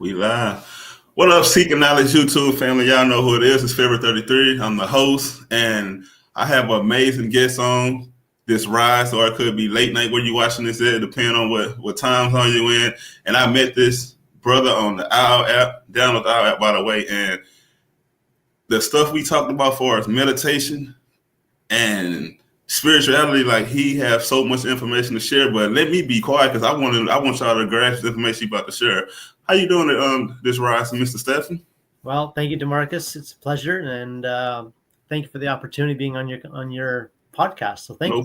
We live. What up, Seeking Knowledge YouTube family? Y'all know who it is. It's February 33. I'm the host, and I have an amazing guest on this rise, or it could be late night where you watching this at, depending on what time zone you in. And I met this brother on the OWL app, download the OWL app, by the way, and the stuff we talked about for us, meditation and spirituality, like he have so much information to share, but let me be quiet because I want y'all to grasp the information you about to share. How you doing this rise, Mr. Stefan? Well, thank you, DeMarcus. It's a pleasure, and thank you for the opportunity being on your podcast. So thank you.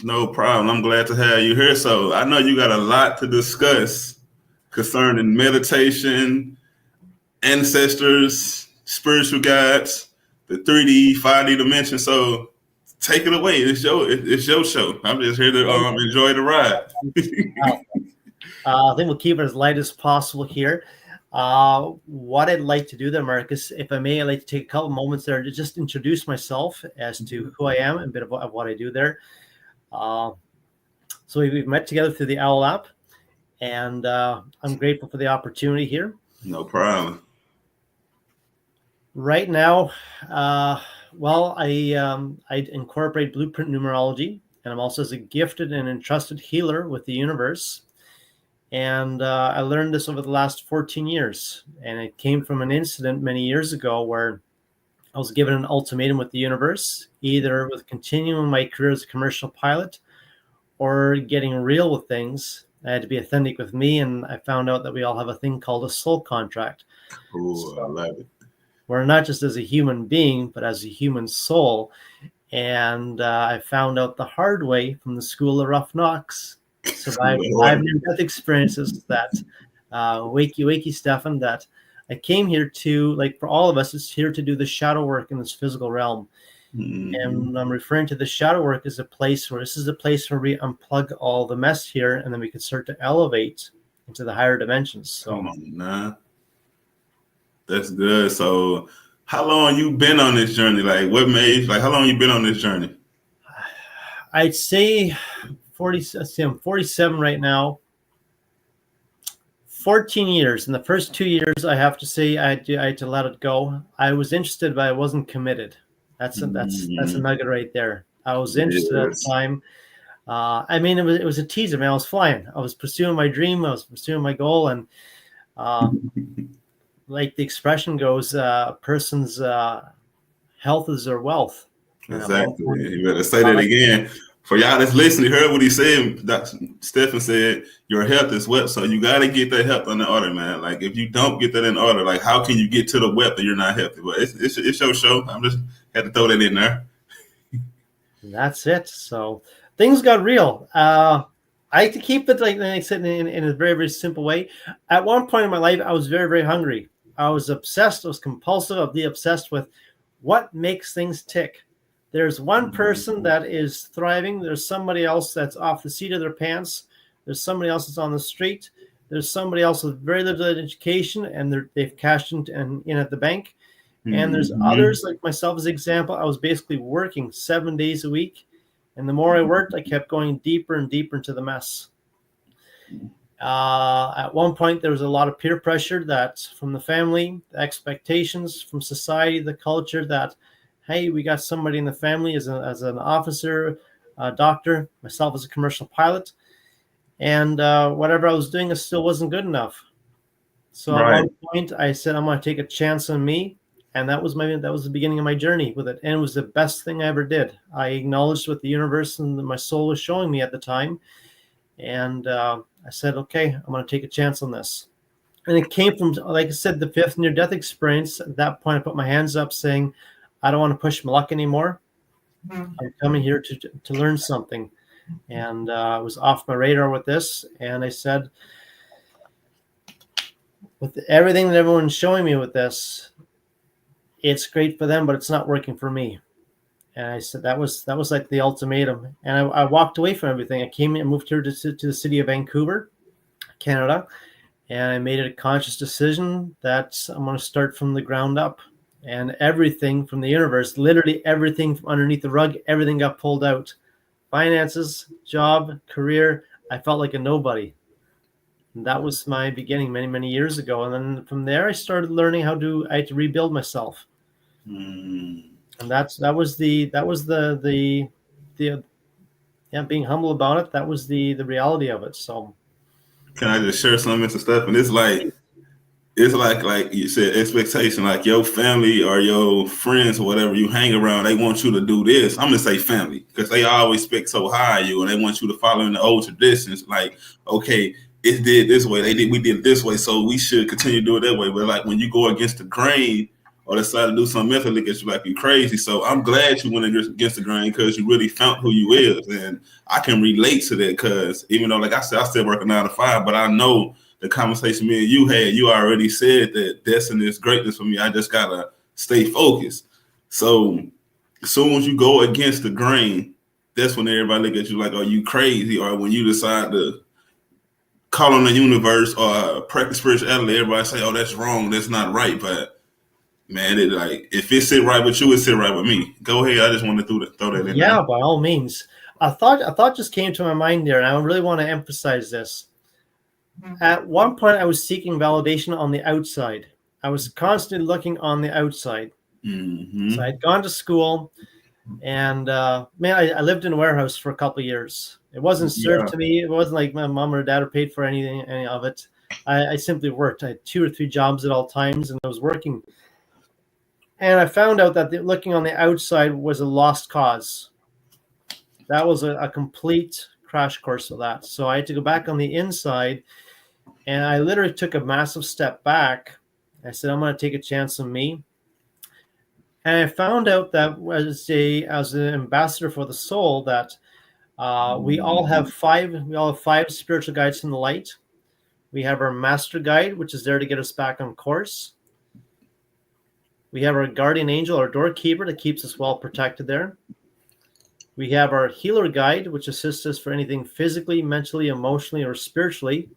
No problem. I'm glad to have you here. So I know you got a lot to discuss concerning meditation, ancestors, spiritual guides, the 3D, 5D dimension. So take it away. It's your show. I'm just here to enjoy the ride. I think we'll keep it as light as possible here. What I'd like to do there, Marcus, if I may, I'd like to take a couple moments there to just introduce myself as to who I am and a bit of what I do there. So we've met together through the OWL app, and I'm grateful for the opportunity here. No problem. Right now, I incorporate blueprint numerology, and I'm also as a gifted and entrusted healer with the universe. And I learned this over the last 14 years. And it came from an incident many years ago where I was given an ultimatum with the universe, either with continuing my career as a commercial pilot or getting real with things. I had to be authentic with me, and I found out that we all have a thing called a soul contract. Ooh, I love it. We're not just as a human being, but as a human soul. And I found out the hard way from the school of rough knocks. Survived 5 near-death experiences that wakey Stefan, that I came here to, like for all of us, it's here to do the shadow work in this physical realm. Mm-hmm. And I'm referring to the shadow work as a place where we unplug all the mess here, and then we can start to elevate into the higher dimensions. So come on, nah. That's good. So how long you been on this journey? Like what made, like how long you been on this journey? I'd say 40, I'm 47 right now. 14 years. In the first 2 years, I have to say I had to let it go. I was interested, but I wasn't committed. That's a nugget right there. I was interested at the time. It was a teaser, man. I was flying. I was pursuing my dream. I was pursuing my goal, and like the expression goes, a person's health is their wealth. Exactly. You better say that again. For y'all that's listening, heard what he said. Stefan said, your health is wealth. So you got to get that health in order, man. Like, if you don't get that in order, like, how can you get to the wealth if you're not healthy? But it's your show. I'm just had to throw that in there. That's it. So things got real. I like to keep it, like I said, in a very, very simple way. At one point in my life, I was very, very hungry. I was obsessed. I was compulsive. I was obsessed with what makes things tick. There's one person that is thriving. There's somebody else that's off the seat of their pants. There's somebody else that's on the street. There's somebody else with very little education, and they've cashed in at the bank. And there's others like myself, as an example. I was basically working 7 days a week. And the more I worked, I kept going deeper and deeper into the mess. At one point, there was a lot of peer pressure that from the family, the expectations from society, the culture that, hey, we got somebody in the family as an officer, a doctor, myself as a commercial pilot. And whatever I was doing, it still wasn't good enough. So At one point, I said, I'm going to take a chance on me. And that was the beginning of my journey with it. And it was the best thing I ever did. I acknowledged what the universe and my soul was showing me at the time. And I said, okay, I'm going to take a chance on this. And it came from, like I said, the 5th near-death experience. At that point, I put my hands up saying, I don't want to push my luck anymore. I'm coming here to learn something. And I was off my radar with this. And I said, with everything that everyone's showing me with this, it's great for them, but it's not working for me. And I said, that was like the ultimatum. And I walked away from everything. I moved here to the city of Vancouver, Canada. And I made it a conscious decision that I'm going to start from the ground up. And everything from the universe, literally everything from underneath the rug, everything got pulled out. Finances, job, career. I felt like a nobody. And that was my beginning many years ago. And then from there, I started learning I had to rebuild myself. Mm. And the yeah, being humble about it. That was the reality of it. So Can I just share something, Mr. Stefan? It's like you said, expectation. Like your family or your friends or whatever you hang around, they want you to do this. I'm gonna say family because they always expect so high of you, and they want you to follow in the old traditions. Like, okay, it did this way, we did it this way, so we should continue to do it that way. But like when you go against the grain or decide to do something else, it look at you like you crazy. So I'm glad you went against the grain because you really found who you is, and I can relate to that because even though, like I said, I still work a 9 to 5, but I know the conversation me and you had, you already said that destiny is greatness for me. I just gotta stay focused. So as soon as you go against the grain, that's when everybody look at you like, "Are you crazy?" Or when you decide to call on the universe or practice spirituality, everybody say, "Oh, that's wrong. That's not right." But man, it like if it sit right with you, it sit right with me. Go ahead. I just wanted to throw that in there. yeah, by all means. A thought just came to my mind there, and I really want to emphasize this. At one point, I was seeking validation on the outside. I was constantly looking on the outside. So Mm-hmm. I'd gone to school, and man, I lived in a warehouse for a couple of years. It wasn't served Yeah. to me. It wasn't like my mom or dad paid for any of it. I simply worked. I had 2 or 3 jobs at all times, and I was working. And I found out that looking on the outside was a lost cause. That was a complete crash course of that. So I had to go back on the inside, and I literally took a massive step back. I said, I'm going to take a chance on me. And I found out that as an ambassador for the soul, that we all have five spiritual guides from the light. We have our master guide, which is there to get us back on course. We have our guardian angel, our doorkeeper, that keeps us well protected there. We have our healer guide, which assists us for anything physically, mentally, emotionally, or spiritually.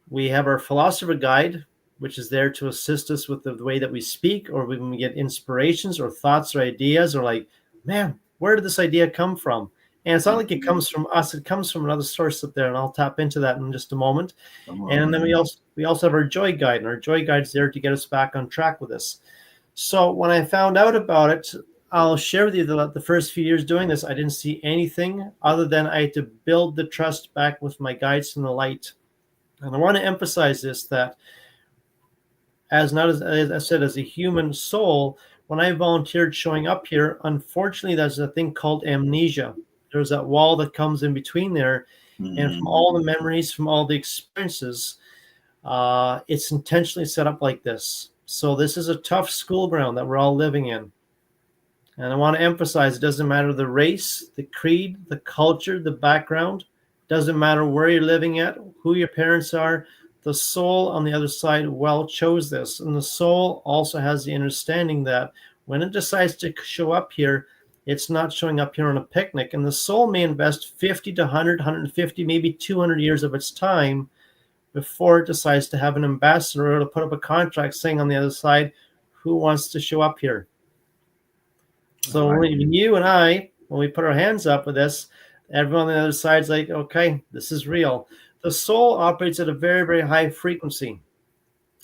We have our philosopher guide, which is there to assist us with the way that we speak, or when we get inspirations or thoughts or ideas, or like, man, where did this idea come from? And it's not like it comes from us; it comes from another source up there, and I'll tap into that in just a moment. Come on, And then we man. also have our joy guide, and our joy guide is there to get us back on track with this. So when I found out about it, I'll share with you that the first few years doing this, I didn't see anything other than I had to build the trust back with my guides from the light. And I want to emphasize this, that as I said, as a human soul, when I volunteered showing up here, unfortunately, there's a thing called amnesia. There's that wall that comes in between there. And from all the Mm-hmm. memories, from all the experiences, it's intentionally set up like this. So this is a tough school ground that we're all living in. And I want to emphasize, it doesn't matter the race, the creed, the culture, the background. Doesn't matter where you're living at, who your parents are. The soul on the other side well chose this. And the soul also has the understanding that when it decides to show up here, it's not showing up here on a picnic. And the soul may invest 50 to 100, 150, maybe 200 years of its time before it decides to have an ambassador or to put up a contract saying on the other side, who wants to show up here? I So like when you and I, when we put our hands up with this, everyone on the other side's like, okay, this is real. The soul operates at a very high frequency.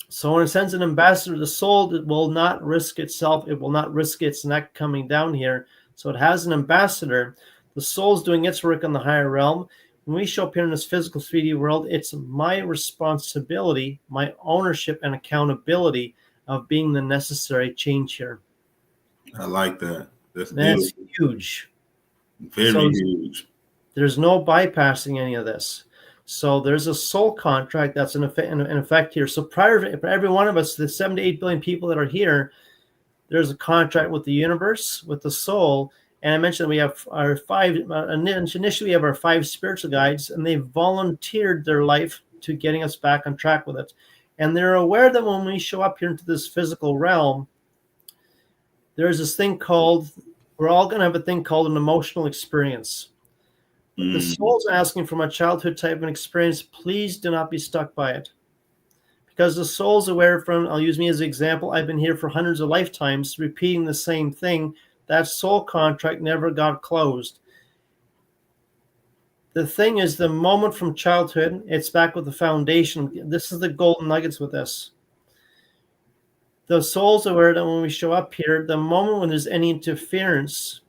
So when it sends an ambassador, the soul will not risk itself. It will not risk its neck coming down here. So it has an ambassador. The soul's doing its work in the higher realm. When we show up here in this physical 3D world, it's my responsibility, my ownership and accountability of being the necessary change here. I like that. That's That's beautiful. huge. Very So huge. there's no bypassing any of this. So there's a soul contract that's in effect here. So for every one of us, the 7 to 8 billion people that are here, there's a contract with the universe, with the soul. And I mentioned we have our initially we have our 5 spiritual guides, and they volunteered their life to getting us back on track with it. And they're aware that when we show up here into this physical realm, there's this thing called, we're all going to have a thing called an emotional experience. But the Mm. soul's asking from a childhood type of experience, please do not be stuck by it. Because the soul's aware from, I'll use me as an example, I've been here for hundreds of lifetimes repeating the same thing. That soul contract never got closed. The thing is, the moment from childhood, it's back with the foundation. This is the golden nuggets with this. The soul's aware that when we show up here, the moment when there's any interference,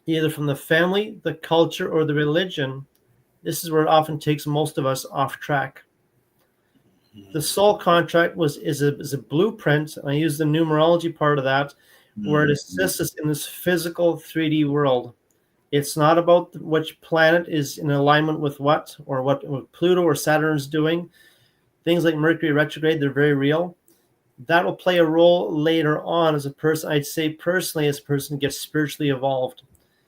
either from the family, the culture, or the religion, this is where it often takes most of us off track. The soul contract is a blueprint, and I use the numerology part of that, where it assists us in this physical 3D world. It's not about which planet is in alignment with what, or what Pluto or Saturn is doing. Things like Mercury retrograde, they're very real. That will play a role later on as a person. I'd say personally, as a person gets spiritually evolved.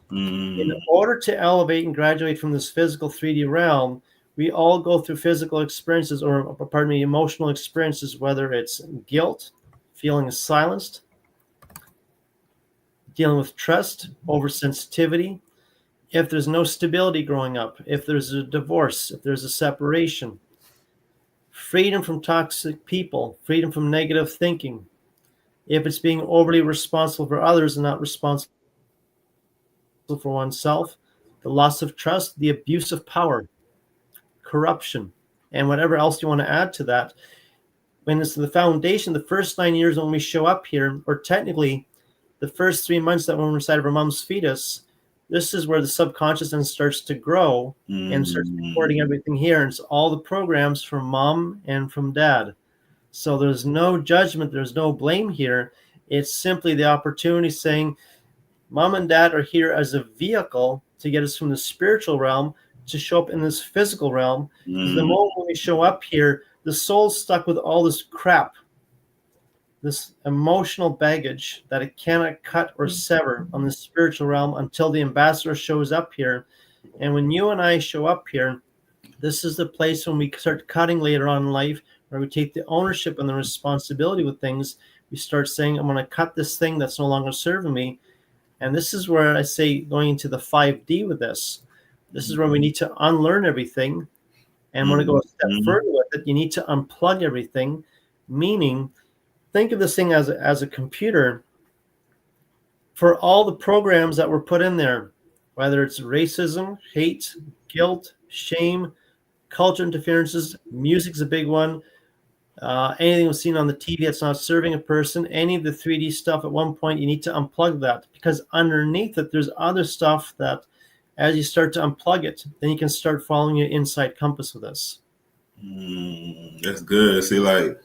In order to elevate and graduate from this physical 3D realm, we all go through physical experiences, or pardon me, emotional experiences, whether it's guilt, feeling silenced, dealing with trust, oversensitivity. If there's no stability growing up, if there's a divorce, if there's a separation, freedom from toxic people, freedom from negative thinking, if it's being overly responsible for others and not responsible for oneself, the loss of trust, the abuse of power, corruption, and whatever else you want to add to that. When it's the foundation, the first 9 years when we show up here, or technically the first 3 months that we're inside of our mom's fetus, this is where the subconscious then starts to grow and starts recording everything here. And it's all the programs from mom and from dad. So there's no judgment, there's no blame here. It's simply the opportunity saying, mom and dad are here as a vehicle to get us from the spiritual realm to show up in this physical realm. Because the moment when we show up here, the soul's stuck with all this crap, this emotional baggage that it cannot cut or sever on the spiritual realm until the ambassador shows up here. And when you and I show up here, this is the place when we start cutting later on in life, where we take the ownership and the responsibility with things. We start saying, I'm going to cut this thing that's no longer serving me. And this is where I say, going into the 5D with this, this is where we need to unlearn everything. And when I go a step further with it, you need to unplug everything, meaning think of this thing as a computer. For all the programs that were put in there, whether it's racism, hate, guilt, shame, culture interferences, music's a big one, anything was seen on the TV that's not serving a person, any of the 3D stuff, at one point you need to unplug that, because underneath it there's other stuff that as you start to unplug it, then you can start following your inside compass with this. That's good. See, like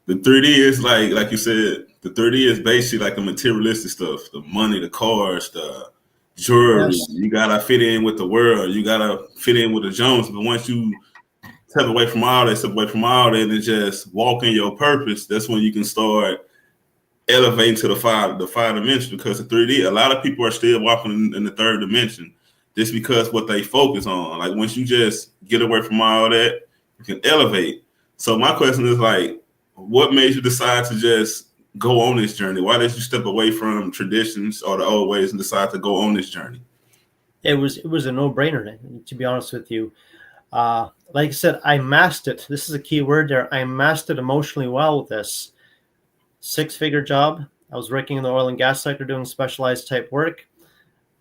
the 3D is like you said, the 3D is basically like the materialistic stuff, the money, the cars, the jewelry. Yes. You gotta fit in with the world. You gotta fit in with the Jones. But once you step away from all that, and just walk in your purpose, that's when you can start elevating to the five dimension. Because the 3D, a lot of people are still walking in the third dimension just because what they focus on. Like once you just get away from all that, you can elevate. So my question is like, what made you decide to just go on this journey? Why did you step away from traditions or the old ways and decide to go on this journey? It was a no-brainer, to be honest with you. Like I said, I masked it. This is a key word there. I masked it emotionally well with this. 6-figure job. I was working in the oil and gas sector doing specialized type work.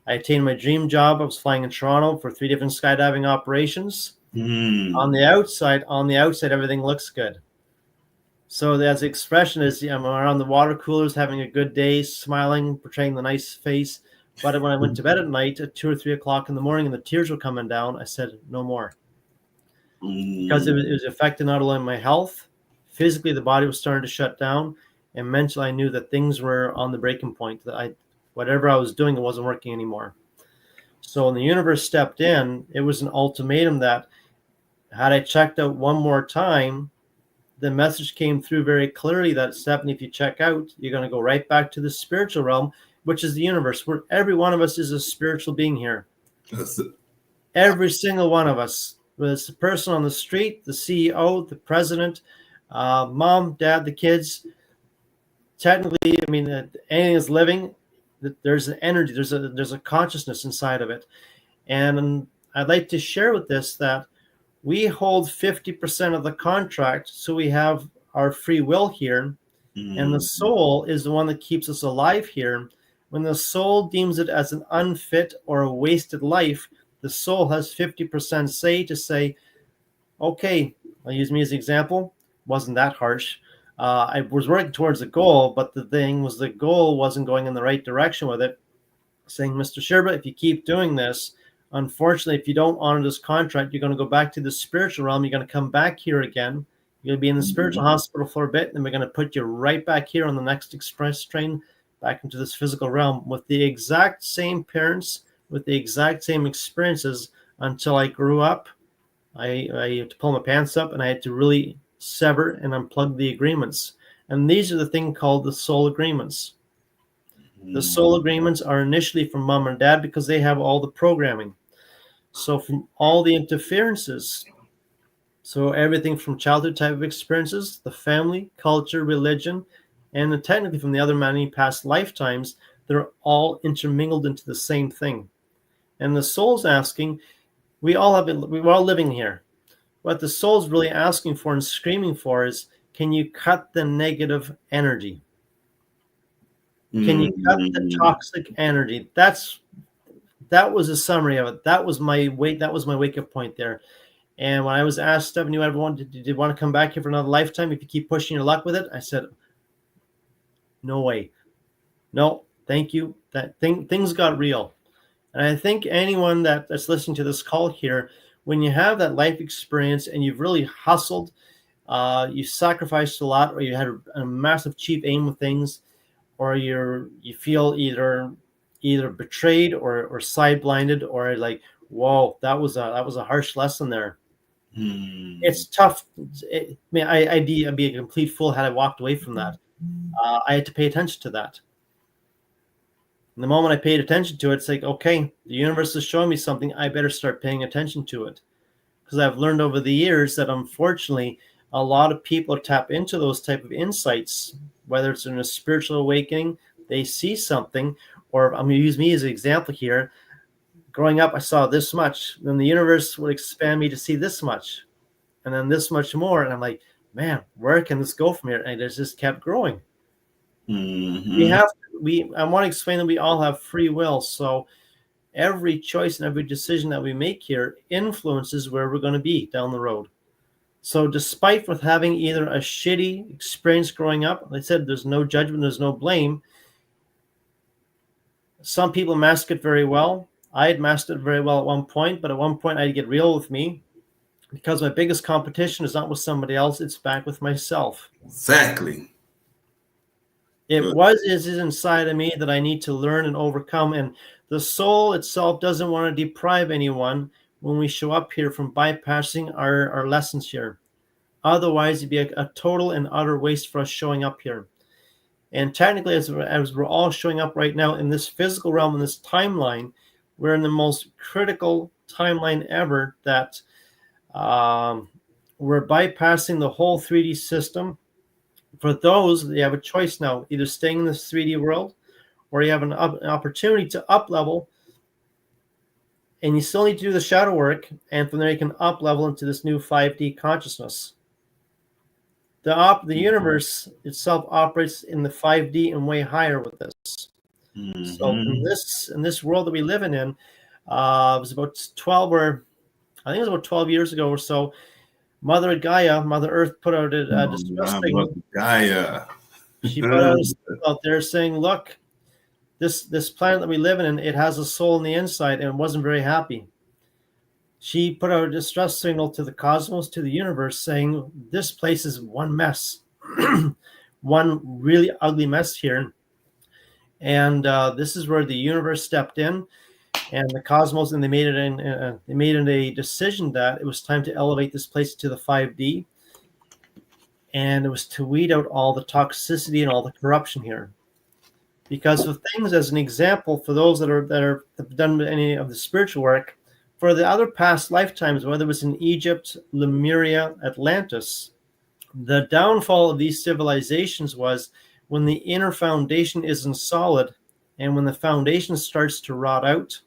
I attained my dream job. I was flying in Toronto for 3 different skydiving operations. On the outside, everything looks good. So as the expression is, I'm around the water coolers, having a good day, smiling, portraying the nice face. But when I went to bed at night at 2 or 3 o'clock in the morning and the tears were coming down, I said, no more. Because it was affecting not only my health, physically the body was starting to shut down, and mentally I knew that things were on the breaking point, that whatever I was doing, it wasn't working anymore. So when the universe stepped in, it was an ultimatum that had I checked out one more time, the message came through very clearly that, Stefan, if you check out, you're going to go right back to the spiritual realm, which is the universe, where every one of us is a spiritual being here. Every single one of us, whether it's the person on the street, the CEO, the president, mom, dad, the kids. Technically, I mean, anything that's living, there's an energy, there's a consciousness inside of it. And I'd like to share with this that we hold 50% of the contract, so we have our free will here, and the soul is the one that keeps us alive here. When the soul deems it as an unfit or a wasted life, The soul has 50% say to say, okay, I'll use me as an example. Wasn't that harsh. I was working towards a goal, but the thing was the goal wasn't going in the right direction with it. Saying, Mr. Sczyrba, if you keep doing this, unfortunately, if you don't honor this contract, you're going to go back to the spiritual realm. You're going to come back here again. You're going to be in the spiritual hospital for a bit, and then we're going to put you right back here on the next express train back into this physical realm with the exact same parents, with the exact same experiences until I grew up. I had to pull my pants up, and I had to really sever and unplug the agreements. And these are the thing called the soul agreements. The soul agreements are initially from mom and dad because they have all the programming. So from all the interferences, so everything from childhood type of experiences, the family, culture, religion, and then technically from the other many past lifetimes, they're all intermingled into the same thing. And the soul's asking, we're all living here. What the soul's really asking for and screaming for is, can you cut the negative energy? Can you cut the toxic energy? That was a summary of it. That was my wake-up point there. And when I was asked, Stefan, did you want to come back here for another lifetime if you keep pushing your luck with it? I said, no way. No, thank you. Things got real. And I think anyone that's listening to this call here, when you have that life experience and you've really hustled, you sacrificed a lot, or you had a massive cheap aim with things, or you feel either betrayed or side blinded, or like, whoa, that was a harsh lesson there. It's tough. I'd be a complete fool had I walked away from that. I had to pay attention to that. And the moment I paid attention to it, it's like, okay, the universe is showing me something. I better start paying attention to it, because I've learned over the years that unfortunately a lot of people tap into those type of insights, whether it's in a spiritual awakening, they see something, or I'm going to use me as an example here. Growing up, I saw this much, then the universe would expand me to see this much, and then this much more, and I'm like, man, where can this go from here? And it just kept growing. I want to explain that we all have free will, so every choice and every decision that we make here influences where we're going to be down the road. So despite with having either a shitty experience growing up, like I said, there's no judgment, there's no blame. Some people mask it very well. I had masked it very well at one point, but at one point I had to get real with me, because my biggest competition is not with somebody else, it's back with myself. Exactly. It is inside of me that I need to learn and overcome. And the soul itself doesn't want to deprive anyone when we show up here from bypassing our lessons here. Otherwise, it'd be a total and utter waste for us showing up here. And technically, as we're all showing up right now in this physical realm, in this timeline, we're in the most critical timeline ever, that we're bypassing the whole 3D system. For those, you have a choice now, either staying in this 3D world, or you have an opportunity to up level, and you still need to do the shadow work, and from there you can up level into this new 5D consciousness. The universe itself operates in the 5D and way higher with this. So in this world that we live in, it was about 12 years ago or so, Mother Gaia, Mother Earth, put out a distress signal. Gaia. She put out a signal out there saying, look, this planet that we live in, it has a soul on the inside, and it wasn't very happy. She put out a distress signal to the cosmos, to the universe, saying, this place is one mess, one really ugly mess here. And this is where the universe stepped in, and the cosmos, and they made it a decision that it was time to elevate this place to the 5D, and it was to weed out all the toxicity and all the corruption here. Because of things, as an example, for those that have done any of the spiritual work, for the other past lifetimes, whether it was in Egypt, Lemuria, Atlantis, the downfall of these civilizations was when the inner foundation isn't solid, and when the foundation starts to rot out,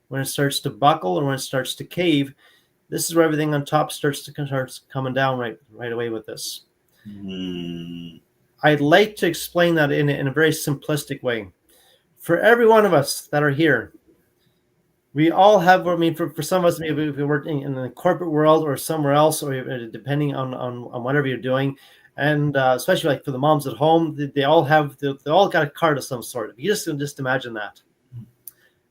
when it starts to buckle, or when it starts to cave, this is where everything on top starts coming down right away with this. I'd like to explain that in a very simplistic way. For every one of us that are here, We all have, I mean, for some of us, maybe if we work in the corporate world or somewhere else, or depending on whatever you're doing, and especially like for the moms at home, they all got a card of some sort. You just imagine that.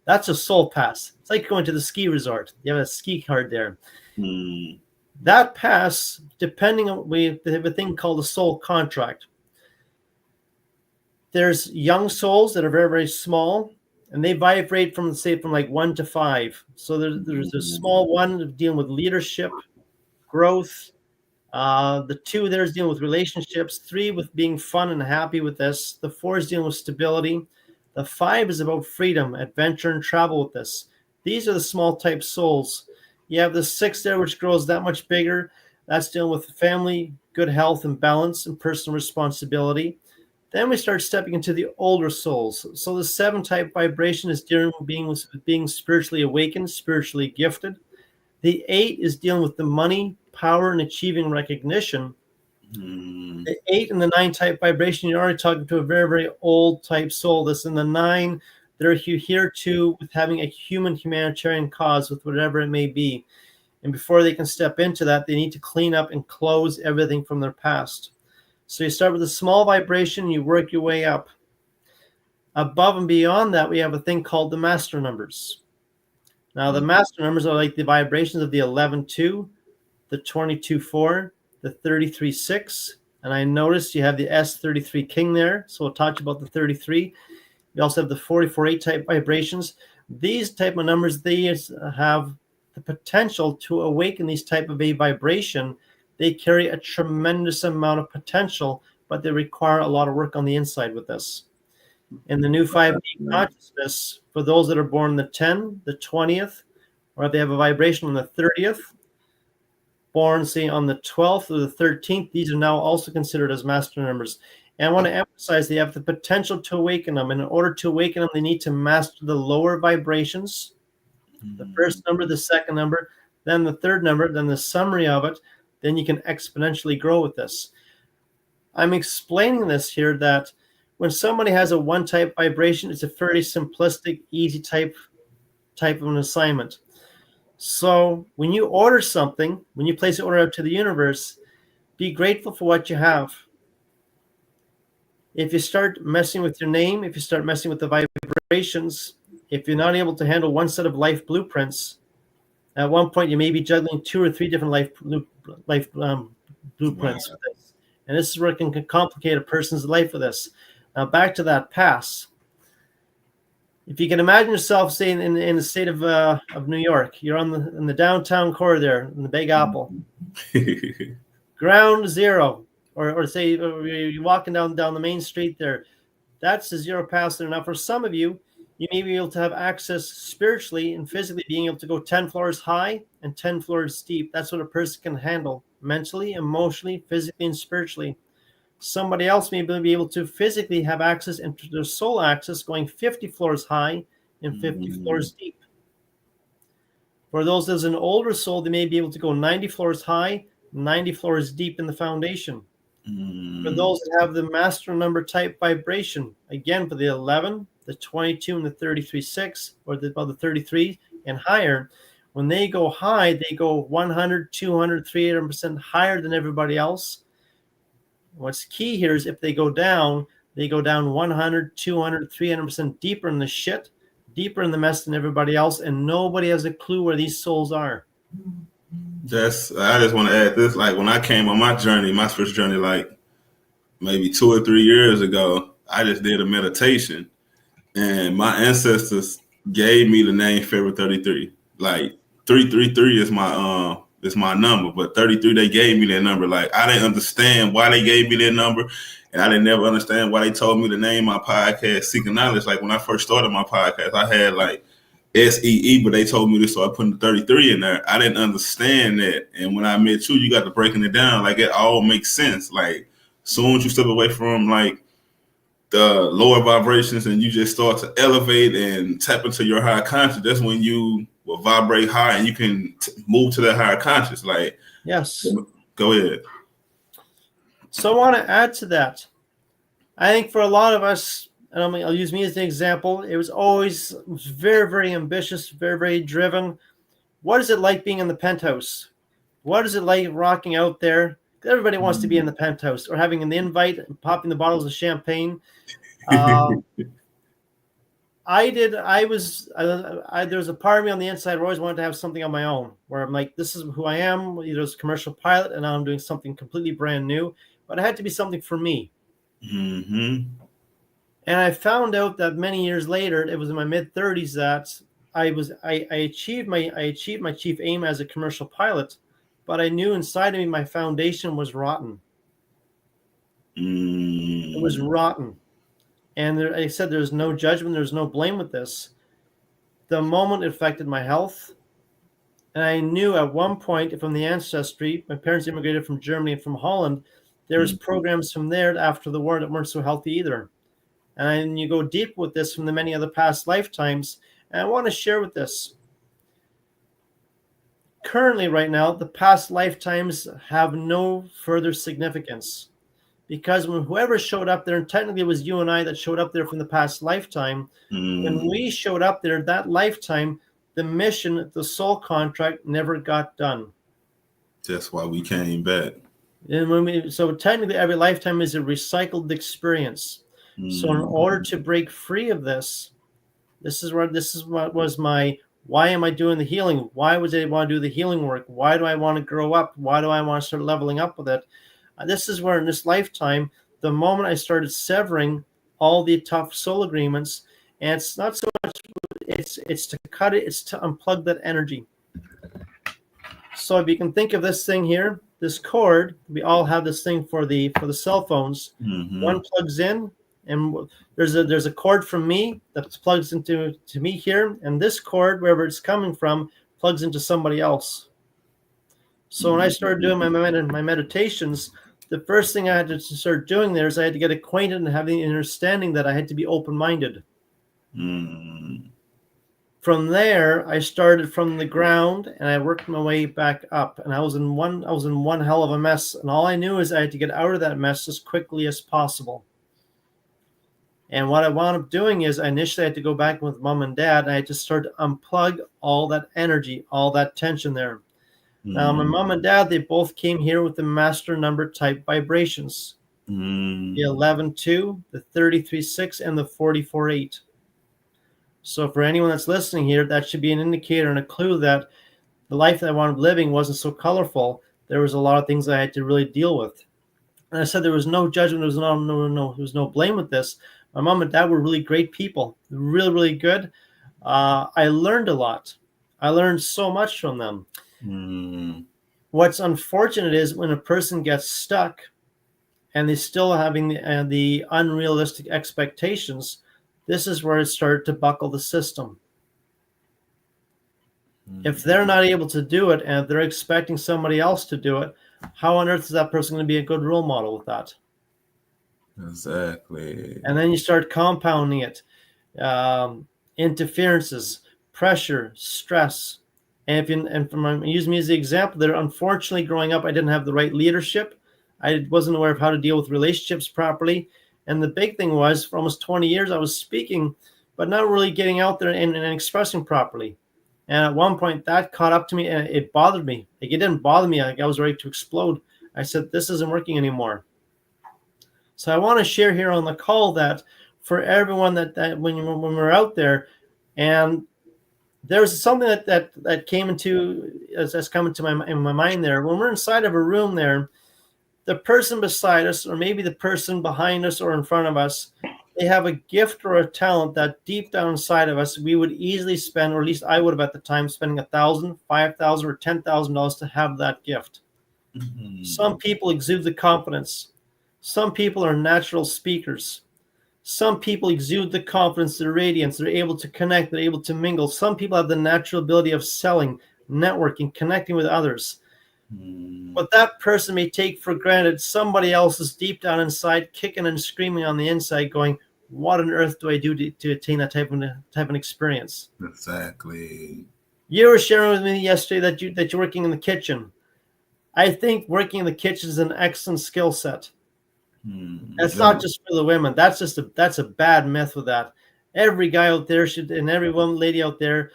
That's a soul pass. It's like going to the ski resort. You have a ski card there. Mm. That pass, depending on, we have a thing called a soul contract. There's young souls that are very, very small, and they vibrate from, say, from like 1 to 5. So there's a small one dealing with leadership, growth. The 2 there is dealing with relationships. 3 with being fun and happy with this. The 4 is dealing with stability. The 5 is about freedom, adventure, and travel with this. These are the small type souls. You have the 6 there, which grows that much bigger. That's dealing with family, good health and balance, and personal responsibility. Then we start stepping into the older souls. So the 7 type vibration is dealing with being spiritually awakened, spiritually gifted. The 8 is dealing with the money, power, and achieving recognition. The 8 and the 9 type vibration, you're already talking to a very, very old type soul. This in the 9, they're here too with having a humanitarian cause with whatever it may be. And before they can step into that, they need to clean up and close everything from their past. So you start with a small vibration, you work your way up. Above and beyond that, we have a thing called the master numbers. Now, the master numbers are like the vibrations of the 11-2, the 22-4, the 33-6, and I noticed you have the S33 King there, so we'll talk about the 33. You also have the 44-8 type vibrations. These type of numbers, they have the potential to awaken these type of a vibration. They carry a tremendous amount of potential, but they require a lot of work on the inside with this. In the new 5D consciousness, for those that are born the 10, the 20th, or if they have a vibration on the 30th, born, say, on the 12th or the 13th, these are now also considered as master numbers. And I want to emphasize they have the potential to awaken them. And in order to awaken them, they need to master the lower vibrations. The first number, the second number, then the third number, then the summary of it. Then you can exponentially grow with this. I'm explaining this here that when somebody has a 1 type vibration, it's a fairly simplistic, easy type of an assignment. So when you order something, when you place an order out to the universe, be grateful for what you have. If you start messing with your name, if you start messing with the vibrations, if you're not able to handle 1 set of life blueprints, at one point you may be juggling 2 or 3 different life blueprints. Wow. With this. And this is where it can complicate a person's life with this. Now back to that pass. If you can imagine yourself, say, in the state of New York, you're in the downtown core there, in the Big Apple, ground zero, or say you're walking down the main street there, that's the 0 pass there. Now, for some of you, you may be able to have access spiritually and physically, being able to go 10 floors high and 10 floors steep. That's what a person can handle mentally, emotionally, physically, and spiritually. Somebody else may be able to physically have access into their soul access going 50 floors high and 50 floors deep. For those that's an older soul, they may be able to go 90 floors high, 90 floors deep in the foundation. For those that have the master number type vibration, again, for the 11, the 22, and the 33-6, or the 33 and higher, when they go high, they go 100, 200, 300% higher than everybody else. What's key here is if they go down 100, 200, 300% deeper in the shit, deeper in the mess than everybody else, and nobody has a clue where these souls are. I just want to add this. Like when I came on my journey, my first journey, like maybe 2 or 3 years ago, I just did a meditation, and my ancestors gave me the name February 33. Like 333 is my number, but 33, they gave me that number. Like I didn't understand why they gave me that number, and I didn't never understand why they told me to name my podcast Seeking Knowledge. Like when I first started my podcast, I had like SEE, but they told me to start putting the 33 in there. I didn't understand that, and when I met you, you got to breaking it down. Like it all makes sense. Like soon as you step away from like the lower vibrations and you just start to elevate and tap into your higher conscious, that's when you will vibrate high and you can move to that higher conscious. Like, yes. Go ahead. So I want to add to that. I think for a lot of us, and I'll use me as an example. It was always very, very ambitious, very, very driven. What is it like being in the penthouse? What is it like rocking out there? Everybody wants to be in the penthouse, or having an invite and popping the bottles of champagne. There was a part of me on the inside where I always wanted to have something on my own, where I'm like, this is who I am. As a commercial pilot, and now I'm doing something completely brand new, but it had to be something for me. Mm-hmm. And I found out that many years later, it was in my mid-30s, that I achieved my chief aim as a commercial pilot, but I knew inside of me my foundation was rotten. It was rotten. And I said there's no judgment, there's no blame with this. The moment it affected my health, and I knew at one point from the ancestry, my parents immigrated from Germany and from Holland, there's programs from there after the war that weren't so healthy either. And you go deep with this from the many other past lifetimes. And I want to share with this. Currently, right now, the past lifetimes have no further significance. Because when whoever showed up there, and technically it was you and I that showed up there from the past lifetime, when we showed up there that lifetime, the mission, the soul contract never got done. That's why we came back. And so technically every lifetime is a recycled experience. So in order to break free of this is what was my, why am I doing the healing? Why would I want to do the healing work? Why do I want to grow up? Why do I want to start leveling up with it? This is where in this lifetime, the moment I started severing all the tough soul agreements, and it's not so much, it's to cut it, it's to unplug that energy. So if you can think of this thing here, this cord, we all have this thing for the cell phones. One plugs in, and there's a cord from me that plugs into me here, and this cord, wherever it's coming from, plugs into somebody else. So when I started doing my meditations, the first thing I had to start doing there is I had to get acquainted and have the understanding that I had to be open-minded. From there, I started from the ground and I worked my way back up. And I was in one hell of a mess. And all I knew is I had to get out of that mess as quickly as possible. And what I wound up doing is I initially had to go back with mom and dad, and I had to start to unplug all that energy, all that tension there. Now, my mom and dad, they both came here with the master number type vibrations. The 11-2, the 33-6, and the 44-8. So for anyone that's listening here, that should be an indicator and a clue that the life that I wanted living wasn't so colorful. There was a lot of things I had to really deal with. And I said there was no judgment, there was no blame with this. My mom and dad were really great people, really, really good. I learned a lot. I learned so much from them. What's unfortunate is when a person gets stuck and they're still having the unrealistic expectations, this is where it started to buckle the system. If they're not able to do it and they're expecting somebody else to do it, how on earth is that person going to be a good role model with that? Exactly. And then you start compounding it. Interferences, pressure, stress. And use me as the example there, unfortunately, growing up, I didn't have the right leadership. I wasn't aware of how to deal with relationships properly. And the big thing was, for almost 20 years, I was speaking, but not really getting out there and expressing properly. And at one point, that caught up to me, and it bothered me. Like, it didn't bother me. Like, I was ready to explode. I said, this isn't working anymore. So I want to share here on the call that for everyone that when we're out there, and there's something that came into that's come into my mind there. When we're inside of a room there, the person beside us, or maybe the person behind us or in front of us, they have a gift or a talent that deep down inside of us, we would easily spend, or at least I would have at the time, spending $1,000, $5,000, or $10,000 to have that gift. Some people exude the confidence. Some people are natural speakers. Some people exude the confidence, the radiance. They're able to connect. They're able to mingle. Some people have the natural ability of selling, networking, connecting with others. What that person may take for granted, somebody else is deep down inside, kicking and screaming on the inside, going, what on earth do I do to attain that type of experience? Exactly. You were sharing with me yesterday that you're working in the kitchen. I think working in the kitchen is an excellent skill set. That's not just for the women. That's a bad myth with that. Every guy out there should, and every woman, lady out there,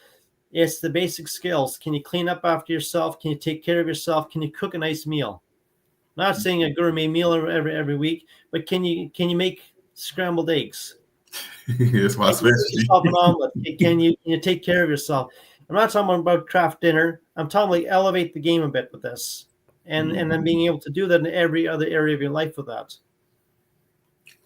it's the basic skills. Can you clean up after yourself? Can you take care of yourself? Can you cook a nice meal? Not saying a gourmet meal every week, but can you make scrambled eggs? It's my specialty. Yourself an omelet. Can you take care of yourself? I'm not talking about craft dinner. I'm talking like elevate the game a bit with this, and then being able to do that in every other area of your life with that.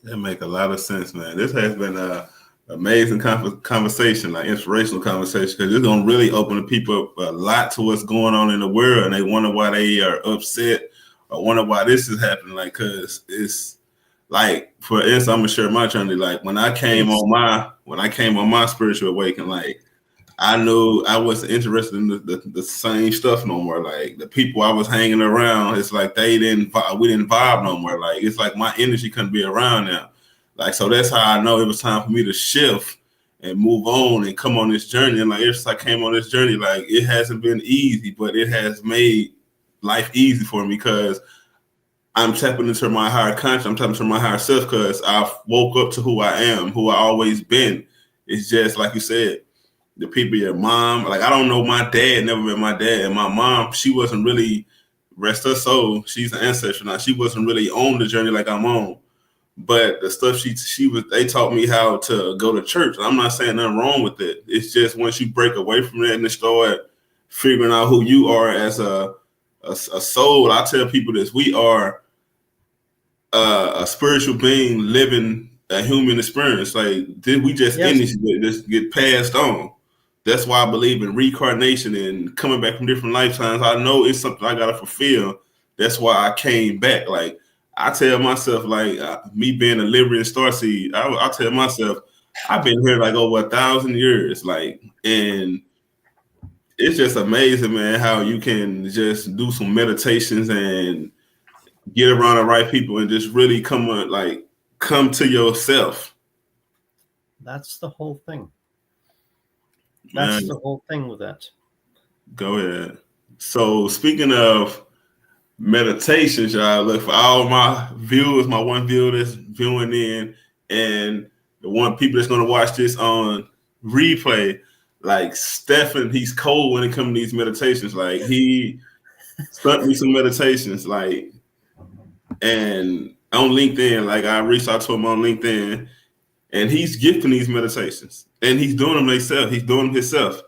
That make a lot of sense, man. This has been a amazing conversation, like inspirational conversation, because it's gonna really open the people up a lot to what's going on in the world, and they wonder why they are upset or wonder why this is happening. Like, cause it's like, for instance, I'm gonna share my journey. Like when I came on my spiritual awakening, like I knew I wasn't interested in the same stuff no more. Like the people I was hanging around, it's like we didn't vibe no more. Like it's like my energy couldn't be around now. Like, so that's how I know it was time for me to shift and move on and come on this journey. And like, ever since I came on this journey, like it hasn't been easy, but it has made life easy for me because I'm tapping into my higher conscience. I'm tapping into my higher self because I woke up to who I am, who I always been. It's just like you said, the people, your mom. Like I don't know my dad, never met my dad, and my mom, she wasn't really, rest her soul, she's an ancestor now. She wasn't really on the journey like I'm on. But the stuff they taught me how to go to church. I'm not saying nothing wrong with it. It's just once you break away from that and start figuring out who you are as a soul. I tell people this: we are a spiritual being living a human experience. Like we just energy that just get passed on. That's why I believe in reincarnation and coming back from different lifetimes. I know it's something I gotta fulfill. That's why I came back. Like I tell myself, like me being a Liberian starseed, I tell myself, I've been here like over 1,000 years. Like, and it's just amazing, man, how you can just do some meditations and get around the right people and just really come to yourself. That's the whole thing. That's the whole thing with that. Go ahead. So speaking of meditations, y'all, look for all my viewers, my one viewer that's viewing in, and the one people that's going to watch this on replay. Like Stefan, he's cold when it comes to these meditations. Like he sent me some meditations, like, and on LinkedIn, like I reached out to him on LinkedIn, and he's gifting these meditations, and he's doing them himself. He's doing them himself.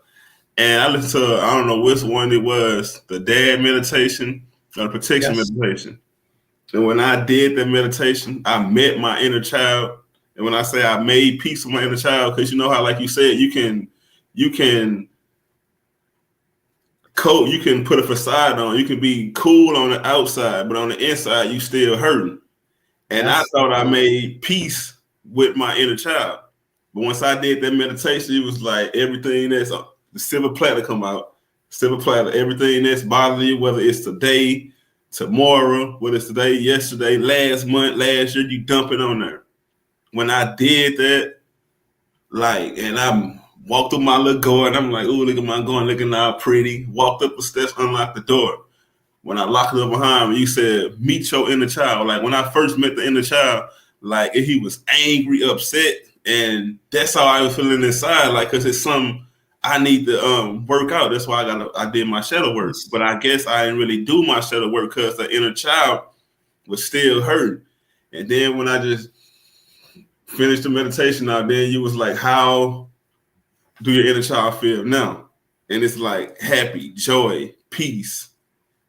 And I listened to, I don't know which one it was, the dad meditation or the protection meditation. And when I did that meditation, I met my inner child. And when I say I made peace with my inner child, because you know how, like you said, you can put a facade on. You can be cool on the outside, but on the inside, you still hurting. And I thought I made peace with my inner child. But once I did that meditation, it was like everything that's the silver platter come out. Silver platter, everything that's bothering you, whether it's today, tomorrow, whether it's today, yesterday, last month, last year, you dump it on there. When I did that, like, and I walked through my little garden, I'm like, ooh, look at my garden, looking all pretty. Walked up the steps, unlocked the door. When I locked it up behind me, you said, meet your inner child. Like when I first met the inner child, like he was angry, upset, and that's how I was feeling inside. Like, cause it's something I need to work out. That's why I did my shadow work. But I guess I didn't really do my shadow work because the inner child was still hurt. And then when I just finished the meditation out, then you was like, how do your inner child feel now? And it's like happy, joy, peace.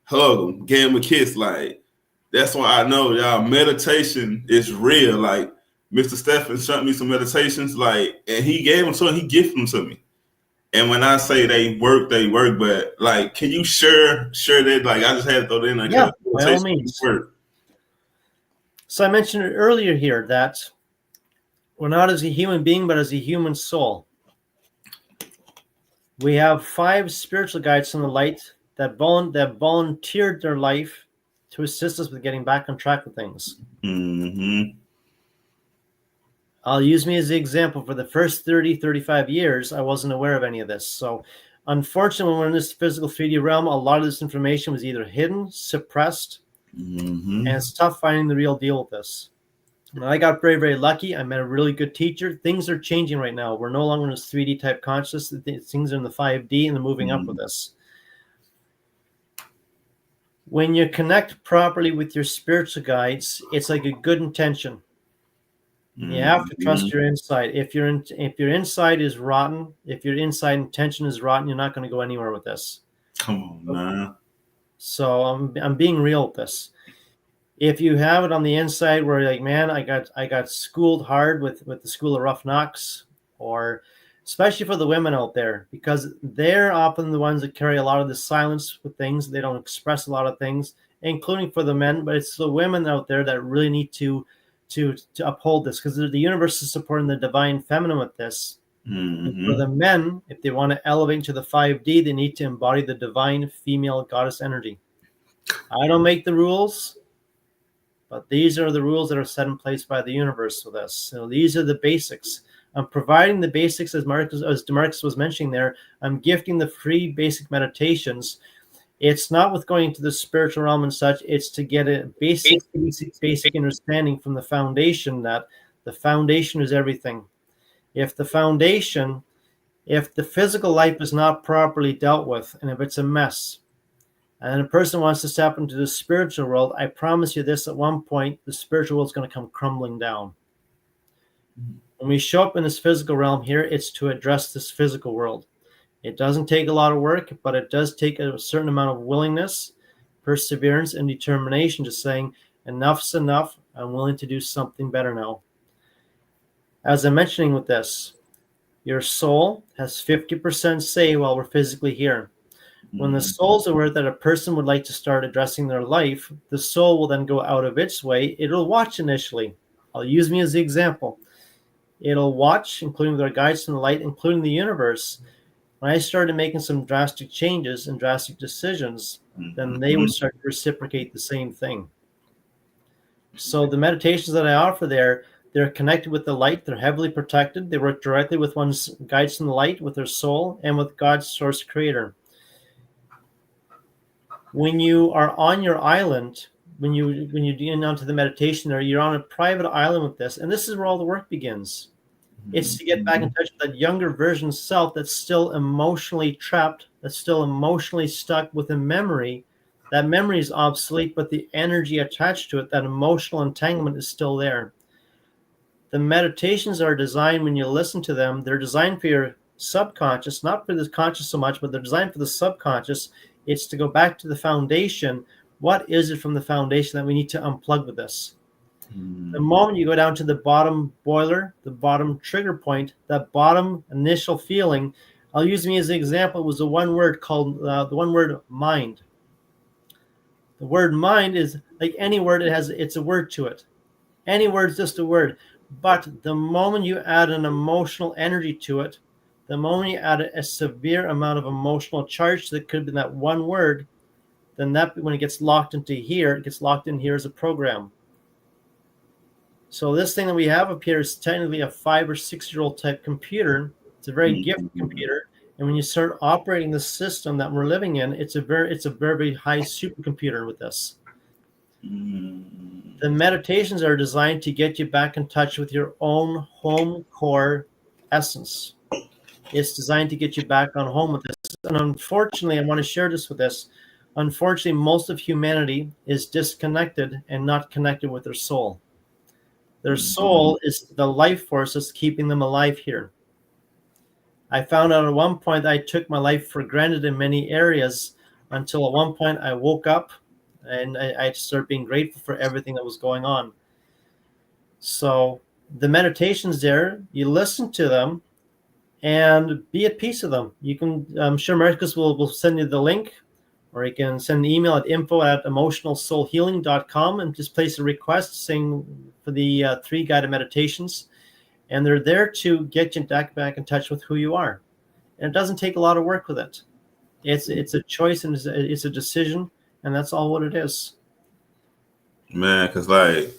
Hug them, gave them a kiss. Like, that's why I know, y'all, meditation is real. Like, Mr. Stefan sent me some meditations, like, and he gave them to me, he gifted them to me. And when I say they work, but like, can you share that? Like, I just had to throw that in. Like, yeah, by all means. So I mentioned it earlier here that we're not as a human being, but as a human soul. We have 5 spiritual guides from the light that volunteered their life to assist us with getting back on track with things. Mm-hmm. I'll use me as the example. For the first 30, 35 years, I wasn't aware of any of this. So unfortunately, when we're in this physical 3D realm, a lot of this information was either hidden, suppressed, and it's tough finding the real deal with this. And I got very, very lucky. I met a really good teacher. Things are changing right now. We're no longer in this 3D type consciousness. Things are in the 5D, and they're moving up with us. When you connect properly with your spiritual guides, it's like a good intention. You have to trust your inside. If your inside is rotten, if your inside intention is rotten, you're not going to go anywhere with this. Come on, man. So I'm being real with this. If you have it on the inside where you're like, man, I got schooled hard with the school of rough knocks, or especially for the women out there, because they're often the ones that carry a lot of the silence with things. They don't express a lot of things, including for the men, but it's the women out there that really need to uphold this, because the universe is supporting the divine feminine with this. Mm-hmm. For the men, if they want to elevate to the 5D, they need to embody the divine female goddess energy. I don't make the rules, but these are the rules that are set in place by the universe with us. So these are the basics. I'm providing the basics, as Demarcus was mentioning there. I'm gifting the free basic meditations. It's not with going into the spiritual realm and such. It's to get a basic understanding from the foundation, that the foundation is everything. If the physical life is not properly dealt with, and if it's a mess, and a person wants to step into the spiritual world, I promise you this, at one point, the spiritual world is going to come crumbling down. When we show up in this physical realm here, it's to address this physical world. It doesn't take a lot of work, but it does take a certain amount of willingness, perseverance, and determination to saying, enough's enough. I'm willing to do something better now. As I'm mentioning with this, your soul has 50% say while we're physically here. When the soul's aware that a person would like to start addressing their life, the soul will then go out of its way. It'll watch initially. I'll use me as the example. It'll watch, including their guides from the light, including the universe. When I started making some drastic changes and drastic decisions, then they would start to reciprocate the same thing. So the meditations that I offer there, they're connected with the light. They're heavily protected. They work directly with one's guides from the light, with their soul, and with God's source creator. When you are on your island, when you get onto the meditation there, you're on a private island with this, and this is where all the work begins. It's to get back in touch with that younger version self that's still emotionally trapped, that's still emotionally stuck with a memory. That memory is obsolete, but the energy attached to it, that emotional entanglement, is still there. The meditations are designed, when you listen to them, they're designed for your subconscious, not for the conscious so much, but they're designed for the subconscious. It's to go back to the foundation. What is it from the foundation that we need to unplug with this? The moment you go down to the bottom boiler, the bottom trigger point, that bottom initial feeling, I'll use me as an example. It was the one word called the one word mind. The word mind is like any word. It's a word to it. Any word is just a word. But the moment you add an emotional energy to it, the moment you add a severe amount of emotional charge that could be that one word, then that, when it gets locked into here, it gets locked in here as a program. So this thing that we have up here is technically a 5 or 6 year old type computer. It's a very gifted computer. And when you start operating the system that we're living in, it's a very high supercomputer with this. The meditations are designed to get you back in touch with your own home core essence. It's designed to get you back on home with this. And unfortunately, I want to share this with us. Unfortunately, most of humanity is disconnected and not connected with their soul. Their soul is the life force that's keeping them alive here. I found out at one point I took my life for granted in many areas, until at one point I woke up and I started being grateful for everything that was going on. So the meditations there, you listen to them and be at peace with them. You can, I'm sure Marcus will send you the link, or you can send an email at info@emotionalsoulhealing.com and just place a request saying for the 3 guided meditations. And they're there to get you back in touch with who you are. And it doesn't take a lot of work with it. It's a choice, and it's a decision, and that's all what it is. Man, because like,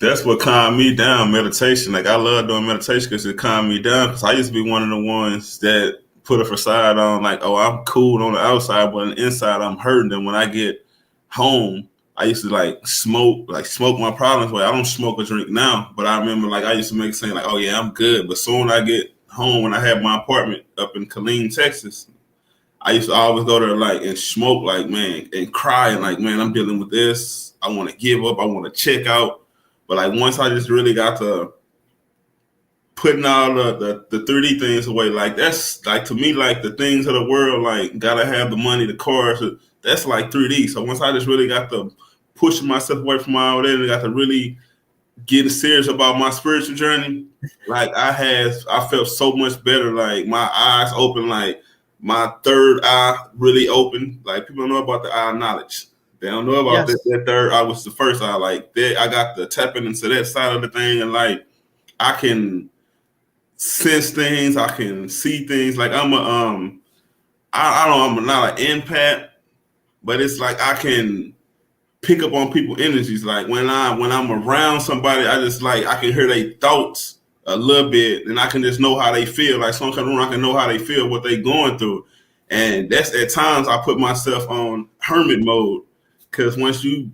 that's what calmed me down, meditation. Like, I love doing meditation because it calmed me down, because I used to be one of the ones that put a facade on, like, oh, I'm cool on the outside, but on the inside I'm hurting. And when I get home, I used to like smoke my problems away. I don't smoke or drink now, but I remember like I used to make saying like, oh yeah, I'm good. But soon I get home when I had my apartment up in Killeen, Texas, I used to always go there like and smoke like, man, and cry and like, man, I'm dealing with this. I want to give up. I want to check out. But like once I just really got to putting all the 3D things away, like that's like to me like the things of the world, like gotta have the money, the cars, that's like 3D. So once I just really got to pushing myself away from all that and got to really getting serious about my spiritual journey, like I felt so much better. Like my eyes open, like my third eye really open. Like people don't know about the eye of knowledge. They don't know about Yes. that third eye was the first eye. Like that, I got to tapping into that side of the thing, and like I can sense things, I can see things. Like I'm I'm not an empath, but it's like I can pick up on people's energies. Like when I'm around somebody, I just like I can hear their thoughts a little bit, and I can just know how they feel. Like some kind of room, I can know how they feel, what they going through, and that's at times I put myself on hermit mode because once you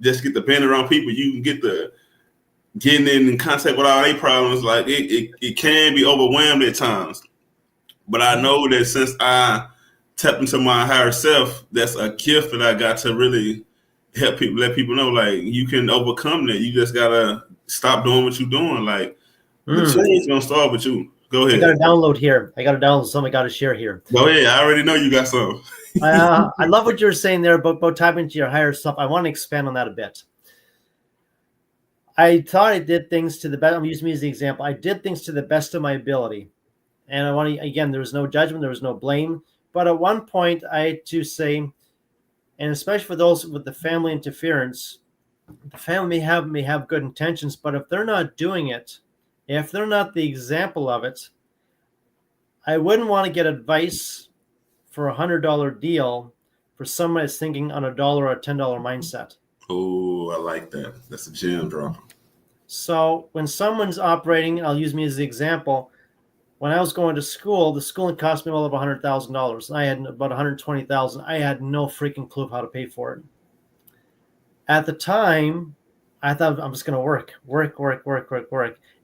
just get the bend around people, you can get the getting in contact with all their problems. Like it can be overwhelmed at times, but I know that since I tap into my higher self, that's a gift that I got to really help people, let people know, like, you can overcome that. You just gotta stop doing what you're doing. Like, the change gonna start with you. Go ahead. I got a download here. I got to download something. I got to share here. Go ahead. I already know you got some. I love what you were saying there about tapping into your higher self. I want to expand on that a bit. I thought I did things to the best. I'm using me as the example. I did things to the best of my ability. And I want to, again, there was no judgment. There was no blame. But at one point I had to say, and especially for those with the family interference, the family may have good intentions, but if they're not doing it, if they're not the example of it, I wouldn't want to get advice for $100 deal for someone that's thinking on $1 or $10 mindset. Oh, I like that. That's a gem dropper. So when someone's operating, I'll use me as the example. When I was going to school, the schooling cost me all of $100,000. I had about $120,000. I had no freaking clue of how to pay for it. At the time, I thought I'm just going to work.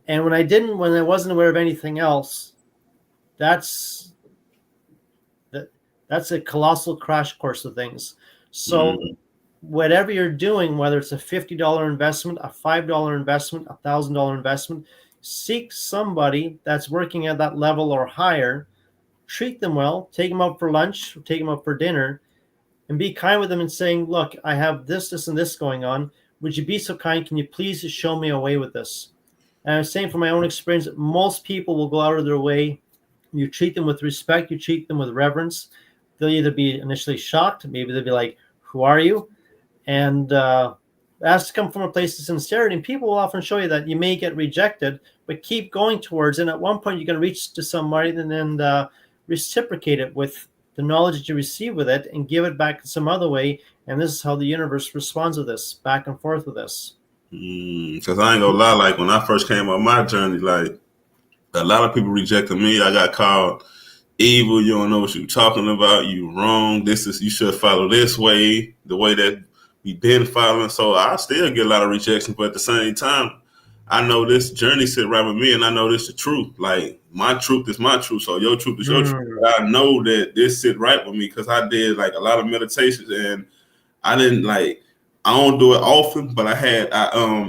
And when I wasn't aware of anything else, that's a colossal crash course of things. So whatever you're doing, whether it's a $50 investment, a $5 investment, a $1,000 investment, seek somebody that's working at that level or higher, treat them well, take them out for lunch, take them out for dinner, and be kind with them and saying, look, I have this, and this going on. Would you be so kind? Can you please show me a way with this? And I'm saying from my own experience, most people will go out of their way. You treat them with respect. You treat them with reverence. They'll either be initially shocked. Maybe they'll be like, who are you? And it has to come from a place of sincerity. And people will often show you that you may get rejected, but keep going towards it. And at one point, you're going to reach to somebody and then reciprocate it with the knowledge that you receive with it and give it back some other way. And this is how the universe responds with this, back and forth with this. Because I ain't gonna lie, like when I first came on my journey, like a lot of people rejected me. I got called evil. You don't know what you're talking about. You wrong. You should follow this way, the way that we've been following. So I still get a lot of rejection, but at the same time, I know this journey sit right with me, and I know this is the truth. Like my truth is my truth, so your truth is your truth. But I know that this sit right with me because I did like a lot of meditations, and I didn't like. I don't do it often, but I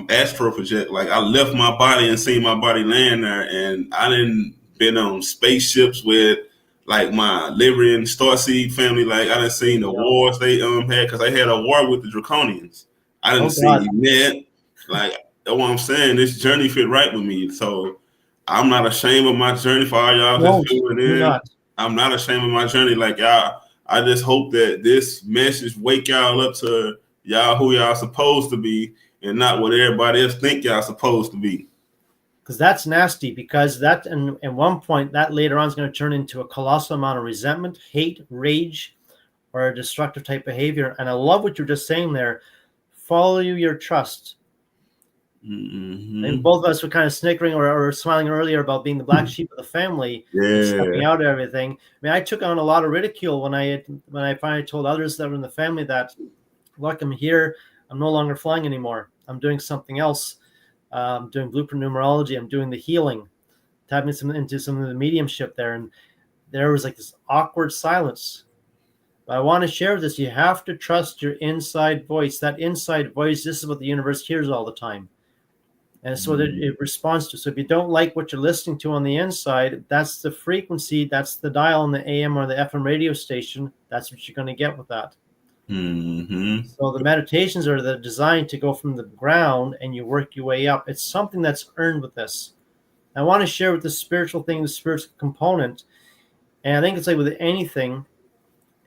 astral project. Like I left my body and seen my body laying there, and I didn't been on spaceships with like my Liberian Starseed family. Like I didn't seen the wars they had because they had a war with the Draconians. I didn't see that. Like that's what I'm saying. This journey fit right with me, so I'm not ashamed of my journey. For all y'all just feeling in, I'm not ashamed of my journey. Like y'all, I just hope that this message wake y'all up to y'all who y'all supposed to be and not what everybody else think y'all supposed to be. Because that's nasty, because that and at one point that later on is going to turn into a colossal amount of resentment, hate, rage, or a destructive type behavior. And I love what you're just saying there. Follow your trust. And both of us were kind of snickering or smiling earlier about being the black sheep of the family, and stepping out of everything. I mean, I took on a lot of ridicule when I finally told others that were in the family that, look, I'm here. I'm no longer flying anymore. I'm doing something else. I'm doing blueprint numerology. I'm doing the healing, tapping into some of the mediumship there. And there was like this awkward silence. But I want to share this. You have to trust your inside voice. That inside voice, this is what the universe hears all the time. And it's what it responds to. So if you don't like what you're listening to on the inside, that's the frequency, that's the dial on the AM or the FM radio station. That's what you're going to get with that. So the meditations are designed to go from the ground and you work your way up. It's something that's earned with this. I want to share with the spiritual thing, the spiritual component. And I think it's like with anything,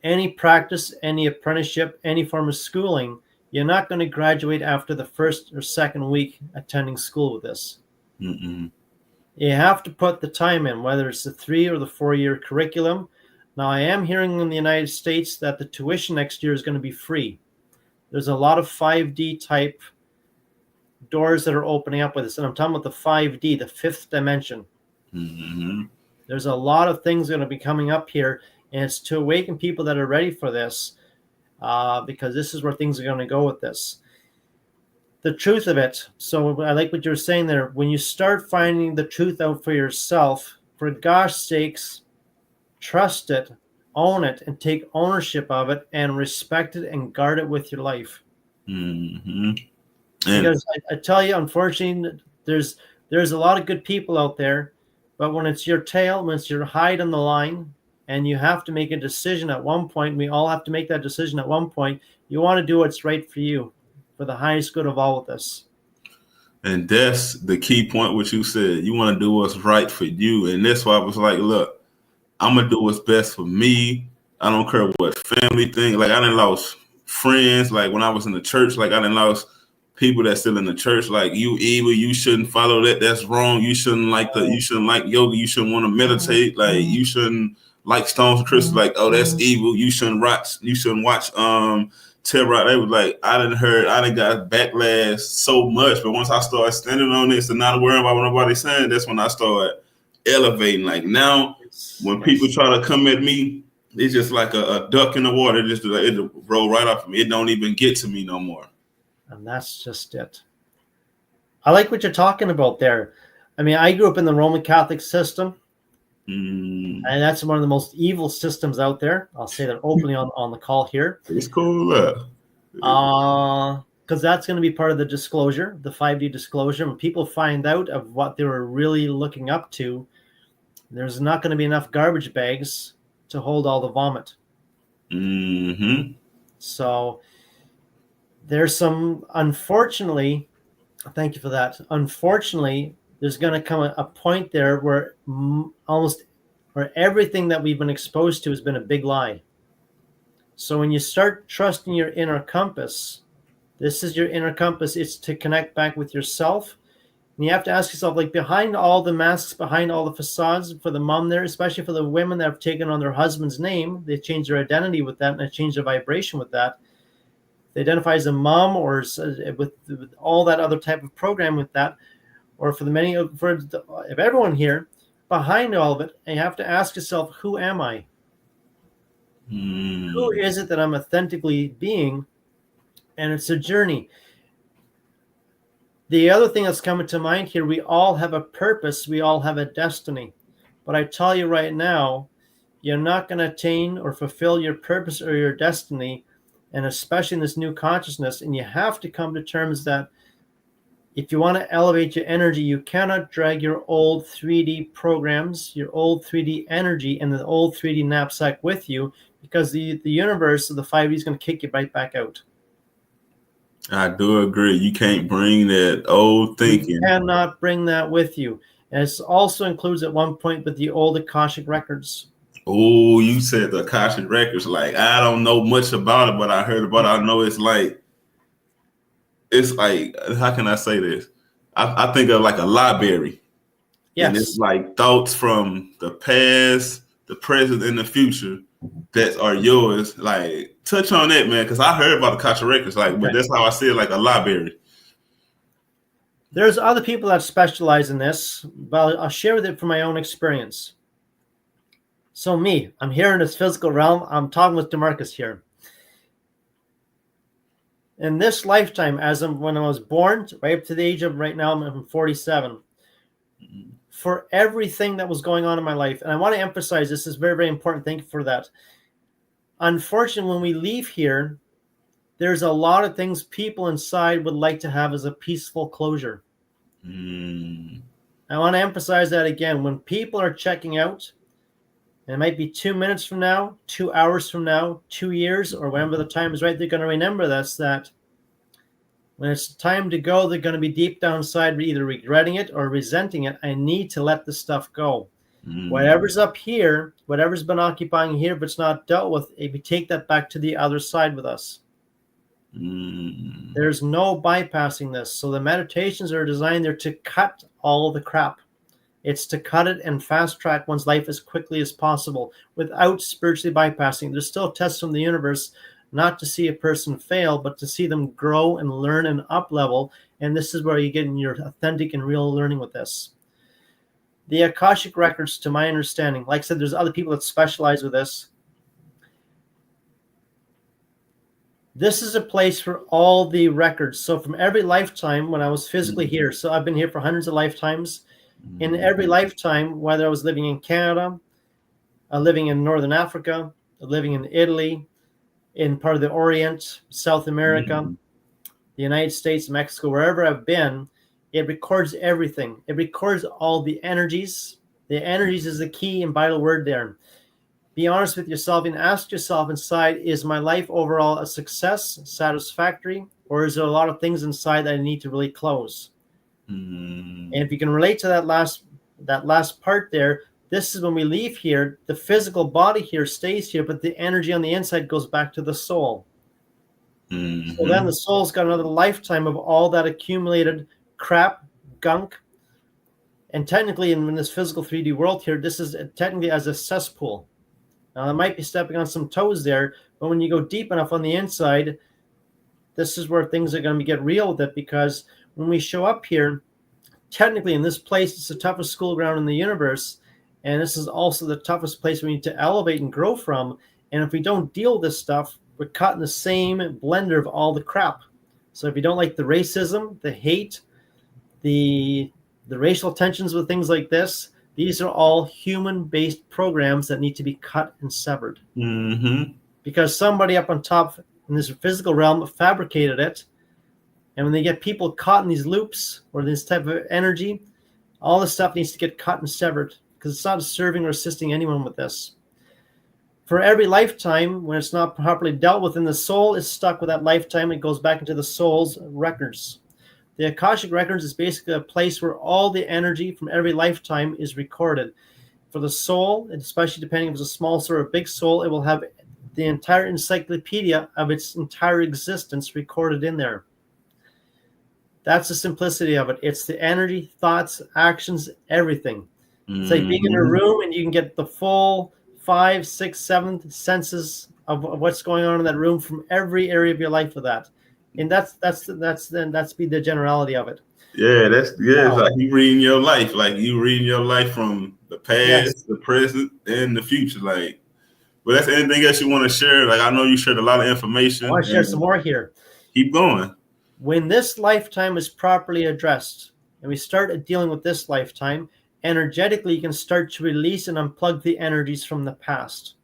any practice, any apprenticeship, any form of schooling, you're not going to graduate after the first or second week attending school with this. You have to put the time in, whether it's the 3 or the 4-year curriculum. Now, I am hearing in the United States that the tuition next year is going to be free. There's a lot of 5D type doors that are opening up with this. And I'm talking about the 5D, the fifth dimension. There's a lot of things going to be coming up here. And it's to awaken people that are ready for this. Because this is where things are going to go with this. The truth of it. So I like what you were saying there. When you start finding the truth out for yourself, for gosh sakes, trust it, own it, and take ownership of it, and respect it and guard it with your life. Because I tell you, unfortunately, there's a lot of good people out there, but when it's your tail, when it's your hide on the line, and you have to make a decision at one point. We all have to make that decision at one point. You want to do what's right for you, for the highest good of all of this. And that's the key point, what you said. You want to do what's right for you. And that's why I was like, look, I'm going to do what's best for me. I don't care what family thing. Like, I done lost friends. Like, when I was in the church, like, I done lost people that's still in the church. Like, you evil, you shouldn't follow that. That's wrong. You shouldn't like yoga. You shouldn't want to meditate. Like, you shouldn't like stones and crystals, like, oh, that's evil. You shouldn't watch Sczyrba. They was like, I done got backlash so much. But once I started standing on this and not worrying about what nobody's saying, that's when I started elevating. Like, now, when people try to come at me, it's just like a duck in the water. It'll roll right off of me. It don't even get to me no more. And that's just it. I like what you're talking about there. I mean, I grew up in the Roman Catholic system. And that's one of the most evil systems out there. I'll say that openly on the call here. It's cool. Because that's going to be part of the disclosure, the 5D disclosure. When people find out of what they were really looking up to, there's not going to be enough garbage bags to hold all the vomit. So there's some, unfortunately, thank you for that. Unfortunately, there's going to come a point there where where everything that we've been exposed to has been a big lie. So when you start trusting your inner compass, this is your inner compass. It's to connect back with yourself. And you have to ask yourself, like, behind all the masks, behind all the facades, for the mom there, especially for the women that have taken on their husband's name, they change their identity with that and they change their vibration with that. They identify as a mom or with all that other type of program with that. Or for if everyone here, behind all of it, you have to ask yourself, who am I? Who is it that I'm authentically being? And it's a journey. The other thing that's coming to mind here, we all have a purpose. We all have a destiny. But I tell you right now, you're not going to attain or fulfill your purpose or your destiny, and especially in this new consciousness. And you have to come to terms that if you want to elevate your energy, you cannot drag your old 3D programs, your old 3D energy, and the old 3D knapsack with you, because the universe of the 5D is going to kick you right back out. I do agree. You can't bring that old thinking. You cannot bring that with you. And it also includes at one point with the old Akashic records. Oh, you said the Akashic records. Like, I don't know much about it, but I heard about it. I know it's like, how can I say this? I think of like a library. Yes. And it's like thoughts from the past, the present, and the future that are yours. Like, touch on that, man, because I heard about the Akashic records, but that's how I see it, like a library. There's other people that specialize in this, but I'll share with it from my own experience. So I'm here in this physical realm. I'm talking with DeMarcus here. In this lifetime, when I was born, right up to the age of right now, I'm 47. For everything that was going on in my life, and I want to emphasize this is very, very important. Thank you for that. Unfortunately, when we leave here, there's a lot of things people inside would like to have as a peaceful closure. I want to emphasize that again. When people are checking out, and it might be 2 minutes from now, 2 hours from now, 2 years, or whenever the time is right, they're going to remember this, that when it's time to go, they're going to be deep down inside either regretting it or resenting it. I need to let this stuff go. Whatever's up here, whatever's been occupying here, if it's not dealt with, if we take that back to the other side with us. There's no bypassing this. So the meditations are designed there to cut all the crap. It's to cut it and fast track one's life as quickly as possible without spiritually bypassing. There's still tests from the universe, not to see a person fail, but to see them grow and learn and up level. And this is where you get in your authentic and real learning with this. The Akashic records, to my understanding, like I said, there's other people that specialize with this. This is a place for all the records. So from every lifetime when I was physically here, so I've been here for hundreds of lifetimes. In every lifetime, whether I was living in Canada, living in Northern Africa, living in Italy, in part of the Orient, South America, the United States, Mexico, wherever I've been, it records everything. It records all the energies. The energies is the key and vital word there. Be honest with yourself and ask yourself inside, is my life overall a success, satisfactory, or is there a lot of things inside that I need to really close? And if you can relate to that last part there, this is when we leave here, the physical body here stays here, but the energy on the inside goes back to the soul. So then the soul's got another lifetime of all that accumulated crap, gunk. And technically in this physical 3D world here, this is technically as a cesspool. Now, I might be stepping on some toes there, but when you go deep enough on the inside, this is where things are going to get real with it, because when we show up here, technically in this place, it's the toughest school ground in the universe, and this is also the toughest place we need to elevate and grow from. And if we don't deal with this stuff, we're caught in the same blender of all the crap. So if you don't like the racism, the hate, the racial tensions with things like this, these are all human-based programs that need to be cut and severed. Because somebody up on top in this physical realm fabricated it. And when they get people caught in these loops or this type of energy, all this stuff needs to get cut and severed, because it's not serving or assisting anyone with this. For every lifetime, when it's not properly dealt with, and the soul is stuck with that lifetime, it goes back into the soul's records. The Akashic records is basically a place where all the energy from every lifetime is recorded. For the soul, especially depending if it's a small soul or a big soul, it will have the entire encyclopedia of its entire existence recorded in there. That's the simplicity of it. It's the energy, thoughts, actions, everything. It's like being in a room and you can get the full 5, 6, 7 senses of what's going on in that room from every area of your life with that. And that's be the generality of it. Yeah, it's like you reading your life, from the past, the present, and the future. Like, but that's anything else you want to share? Like, I know you shared a lot of information. I want to share some more here. Keep going. When this lifetime is properly addressed, and we start dealing with this lifetime, energetically, you can start to release and unplug the energies from the past.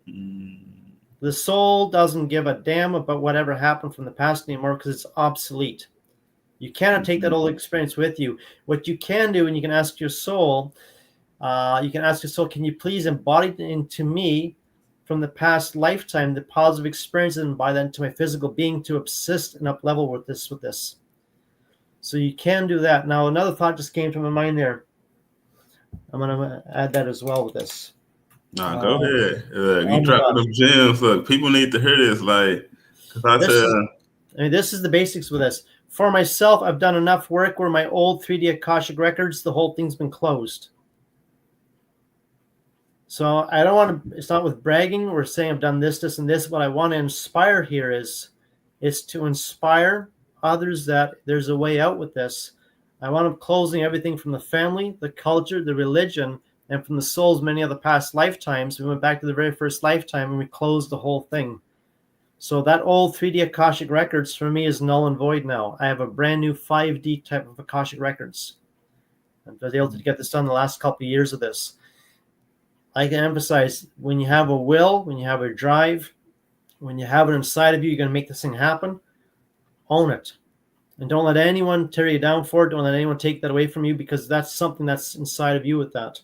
The soul doesn't give a damn about whatever happened from the past anymore, because it's obsolete. You cannot take that old experience with you. What you can do, and you can ask your soul, can you please embody into me from the past lifetime the positive experiences, and by that into my physical being to assist and up level with this. So you can do that. Now, another thought just came to my mind there. I'm going to add that as well with this. Nah, go ahead. You dropping them gems. Look, people need to hear this. This is the basics with this. For myself, I've done enough work where my old 3D Akashic records, the whole thing's been closed. So I don't want to, it's not with bragging or saying I've done this, this, and this. What I want to inspire here is to inspire others that there's a way out with this. I want to closing everything from the family, the culture, the religion, and from the souls, many of the past lifetimes. We went back to the very first lifetime and we closed the whole thing. So that old 3D Akashic Records for me is null and void now. I have a brand new 5D type of Akashic Records. I was able to get this done the last couple of years of this. I can emphasize, when you have a will, when you have a drive, when you have it inside of you, you're going to make this thing happen. Own it. And don't let anyone tear you down for it. Don't let anyone take that away from you, because that's something that's inside of you with that.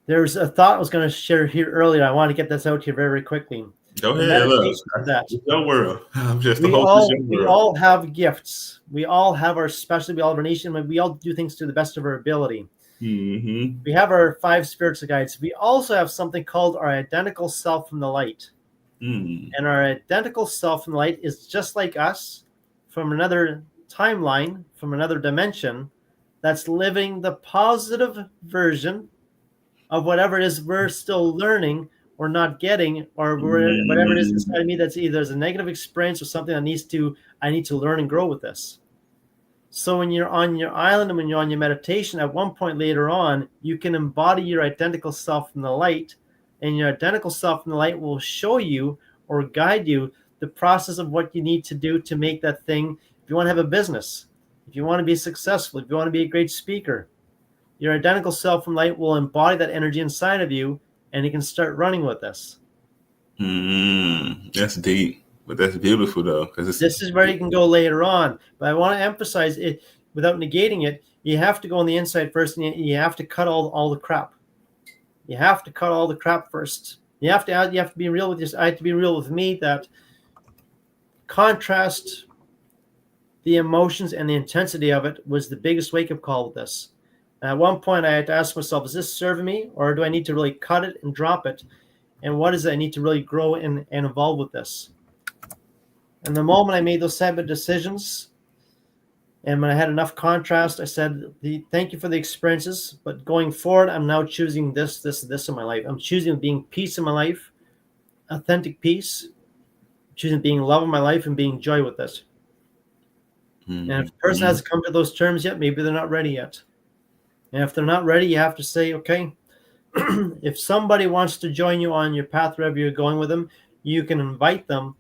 There's a thought I was going to share here earlier. I want to get this out here very, very quickly. Go ahead. Look, it's your world. I'm just the host of your world. We all have gifts. We all have our specialty. We all have our nation. We all do things to the best of our ability. Mm-hmm. We have our 5 spiritual guides. We also have something called our identical self from the light. Mm. And our identical self from the light is just like us, from another timeline, from another dimension, that's living the positive version of whatever it is we're still learning or not getting, or whatever it is inside of me that's either a negative experience or something that I need to learn and grow with this. So when you're on your island and when you're on your meditation, at one point later on, you can embody your identical self in the light, and your identical self in the light will show you or guide you the process of what you need to do to make that thing. If you want to have a business, if you want to be successful, if you want to be a great speaker, your identical self from light will embody that energy inside of you, and you can start running with this. That's deep, but that's beautiful though. Because this is where you can go later on. But I want to emphasize it without negating it. You have to go on the inside first, and you have to cut all the crap. You have to cut all the crap first. You have to be real with yourself. I have to be real with me, that contrast the emotions and the intensity of it was the biggest wake-up call with this. And at one point, I had to ask myself, is this serving me, or do I need to really cut it and drop it? And what is it I need to really grow and evolve with this? And the moment I made those type of decisions, and when I had enough contrast, I said, thank you for the experiences, but going forward, I'm now choosing this in my life. I'm choosing being peace in my life, authentic peace, choosing being love in my life, and being joy with this. And if a person hasn't come to those terms yet, maybe they're not ready yet. And if they're not ready, you have to say, okay, if somebody wants to join you on your path, wherever you're going with them, you can invite them,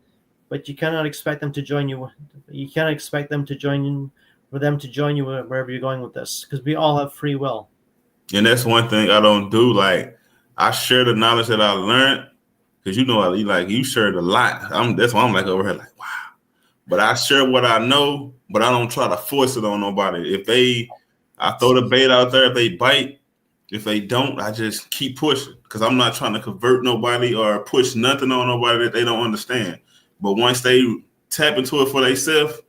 but you cannot expect them to join you. You cannot expect them to join you, for them to join you wherever you're going with this, because we all have free will. And that's one thing I don't do. Like, I share the knowledge that I learned, because you shared a lot. That's why I'm like over here like, wow. But I share what I know, but I don't try to force it on nobody. I throw the bait out there. If they bite, if they don't, I just keep pushing, because I'm not trying to convert nobody or push nothing on nobody that they don't understand. But once they tap into it for themselves,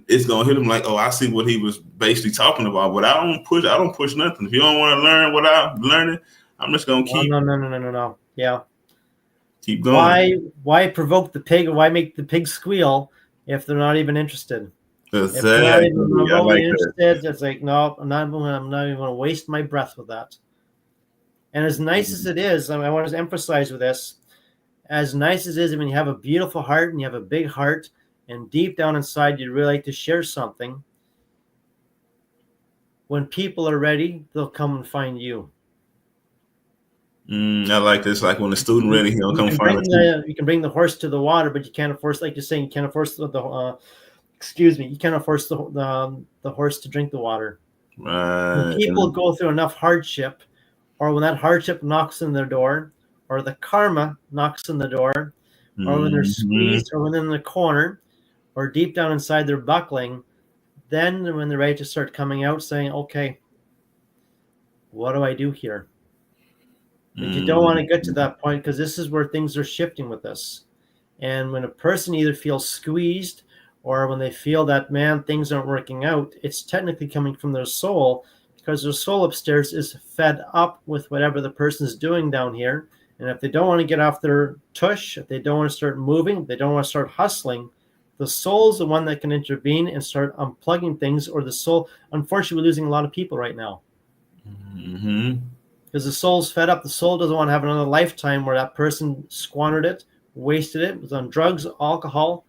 it's gonna hit them like, oh, I see what he was basically talking about. But I don't push nothing. If you don't want to learn what I'm learning, I'm just gonna keep. No. Yeah. Keep going. Why provoke the pig, or why make the pig squeal if they're not even interested? Exactly. If they're not even remotely interested, it's like, no, I'm not even going to waste my breath with that. And as nice as it is, I want to emphasize with this, as nice as it is when you have a beautiful heart and you have a big heart, and deep down inside you really like to share something, when people are ready, they'll come and find you. I like this. Like when the student ready, he'll come find you. You can bring the horse to the water, but you can't force, like you're saying, you can't force you cannot force the horse to drink the water. Right. When people go through enough hardship, or when that hardship knocks on their door, or the karma knocks on the door, or when they're squeezed, or when they're in the corner, or deep down inside they're buckling, then when they're ready to start coming out, saying, okay, what do I do here? But you don't want to get to that point, because this is where things are shifting with this. And when a person either feels squeezed, or when they feel that, man, things aren't working out, it's technically coming from their soul, because their soul upstairs is fed up with whatever the person's doing down here. And if they don't want to get off their tush, if they don't want to start moving, if they don't want to start hustling, the soul's the one that can intervene and start unplugging things. Or the soul, unfortunately, we're losing a lot of people right now. Because the soul's fed up. The soul doesn't want to have another lifetime where that person squandered it, wasted it, was on drugs, alcohol.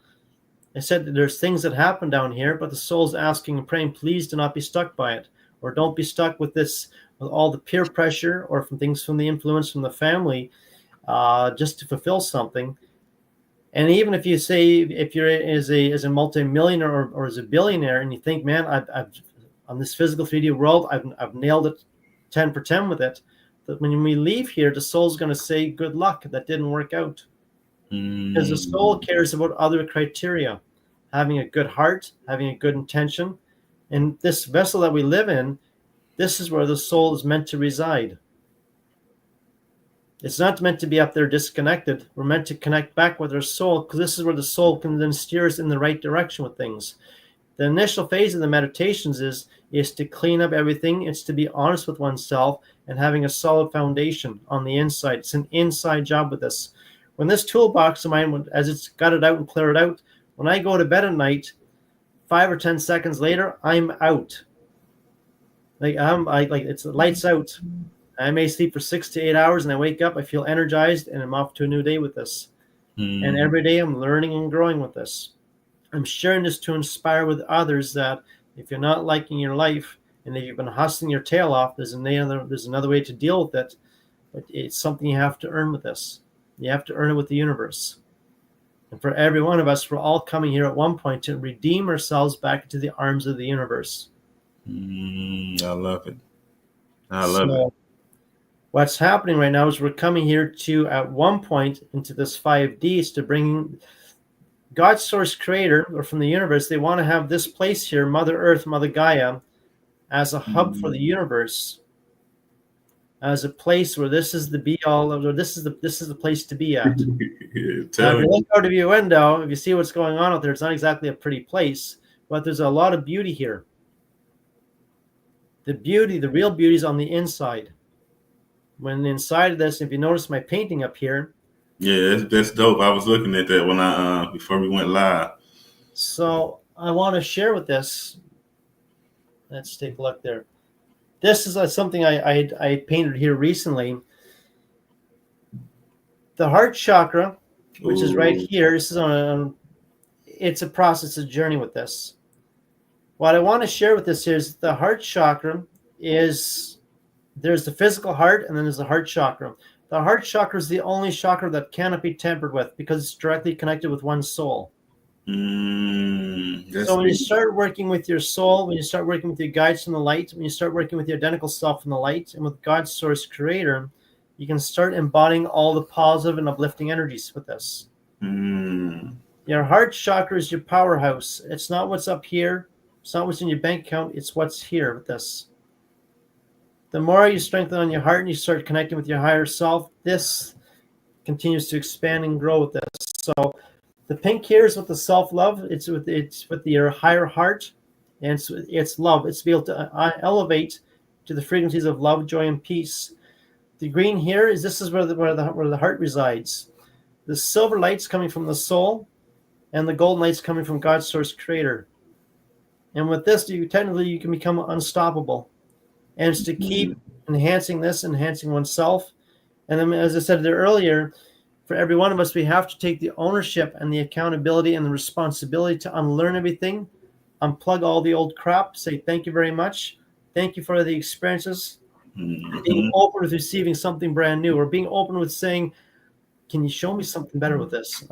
I said that there's things that happen down here, but the soul's asking and praying, please do not be stuck by it, or don't be stuck with this, with all the peer pressure, or from things from the influence from the family. just to fulfill something. And even if you say, if you're as a multimillionaire or as a billionaire, and you think, man, I've on this physical 3D world, I've nailed it 10 for 10 with it. That when we leave here, the soul's going to say, good luck, that didn't work out. Because the soul cares about other criteria, having a good heart, having a good intention. And this vessel that we live in, this is where the soul is meant to reside. It's not meant to be up there disconnected. We're meant to connect back with our soul, because this is where the soul can then steer us in the right direction with things. The initial phase of the meditations is to clean up everything. It's to be honest with oneself and having a solid foundation on the inside. It's an inside job with this. When this toolbox of mine, as it's got it out and clear it out, when I go to bed at night, 5 or 10 seconds later, I'm out. Like it's lights out. I may sleep for 6 to 8 hours, and I wake up, I feel energized, and I'm off to a new day with this. And every day I'm learning and growing with this. I'm sharing this to inspire with others that if you're not liking your life, and if you've been hustling your tail off, there's another way to deal with it. But it's something you have to earn with this. You have to earn it with the universe. And for every one of us, we're all coming here at one point to redeem ourselves back into the arms of the universe. I love it. I love it. What's happening right now is we're coming here to, at one point, into this 5Ds to bring God's source creator, or from the universe. They want to have this place here, Mother Earth, Mother Gaia, as a hub for the universe, as a place where this is the be all, or this is the place to be at. Now, if you look out of your window, if you see what's going on out there, it's not exactly a pretty place, but there's a lot of beauty here. The real beauty is on the inside. When inside of this, if you notice my painting up here. Yeah, that's dope. I was looking at that when before we went live. So I want to share with this. Let's take a look there. This is something I painted here recently. The heart chakra, which is right here. This is it's a process, a journey with this. What I want to share with this is the heart chakra is, there's the physical heart, and then there's the heart chakra. The heart chakra is the only chakra that cannot be tampered with because it's directly connected with one's soul. So when you start working with your soul, when you start working with your guides from the light, when you start working with your identical self from the light, and with God's source creator, you can start embodying all the positive and uplifting energies with this. Your heart chakra is your powerhouse. It's not what's up here. It's not what's in your bank account. It's what's here with this. The more you strengthen on your heart and you start connecting with your higher self, this continues to expand and grow with this. So the pink here is with the self-love. It's with your higher heart, and it's love. It's to be able to elevate to the frequencies of love, joy, and peace. The green here is where the heart resides. The silver light's coming from the soul, and the golden light's coming from God's source creator. And with this, you can become unstoppable. And it's to keep enhancing oneself. And then, as I said there earlier, for every one of us, we have to take the ownership and the accountability and the responsibility to unlearn everything, unplug all the old crap, say thank you very much, thank you for the experiences, being open with receiving something brand new, or being open with saying, can you show me something better with this?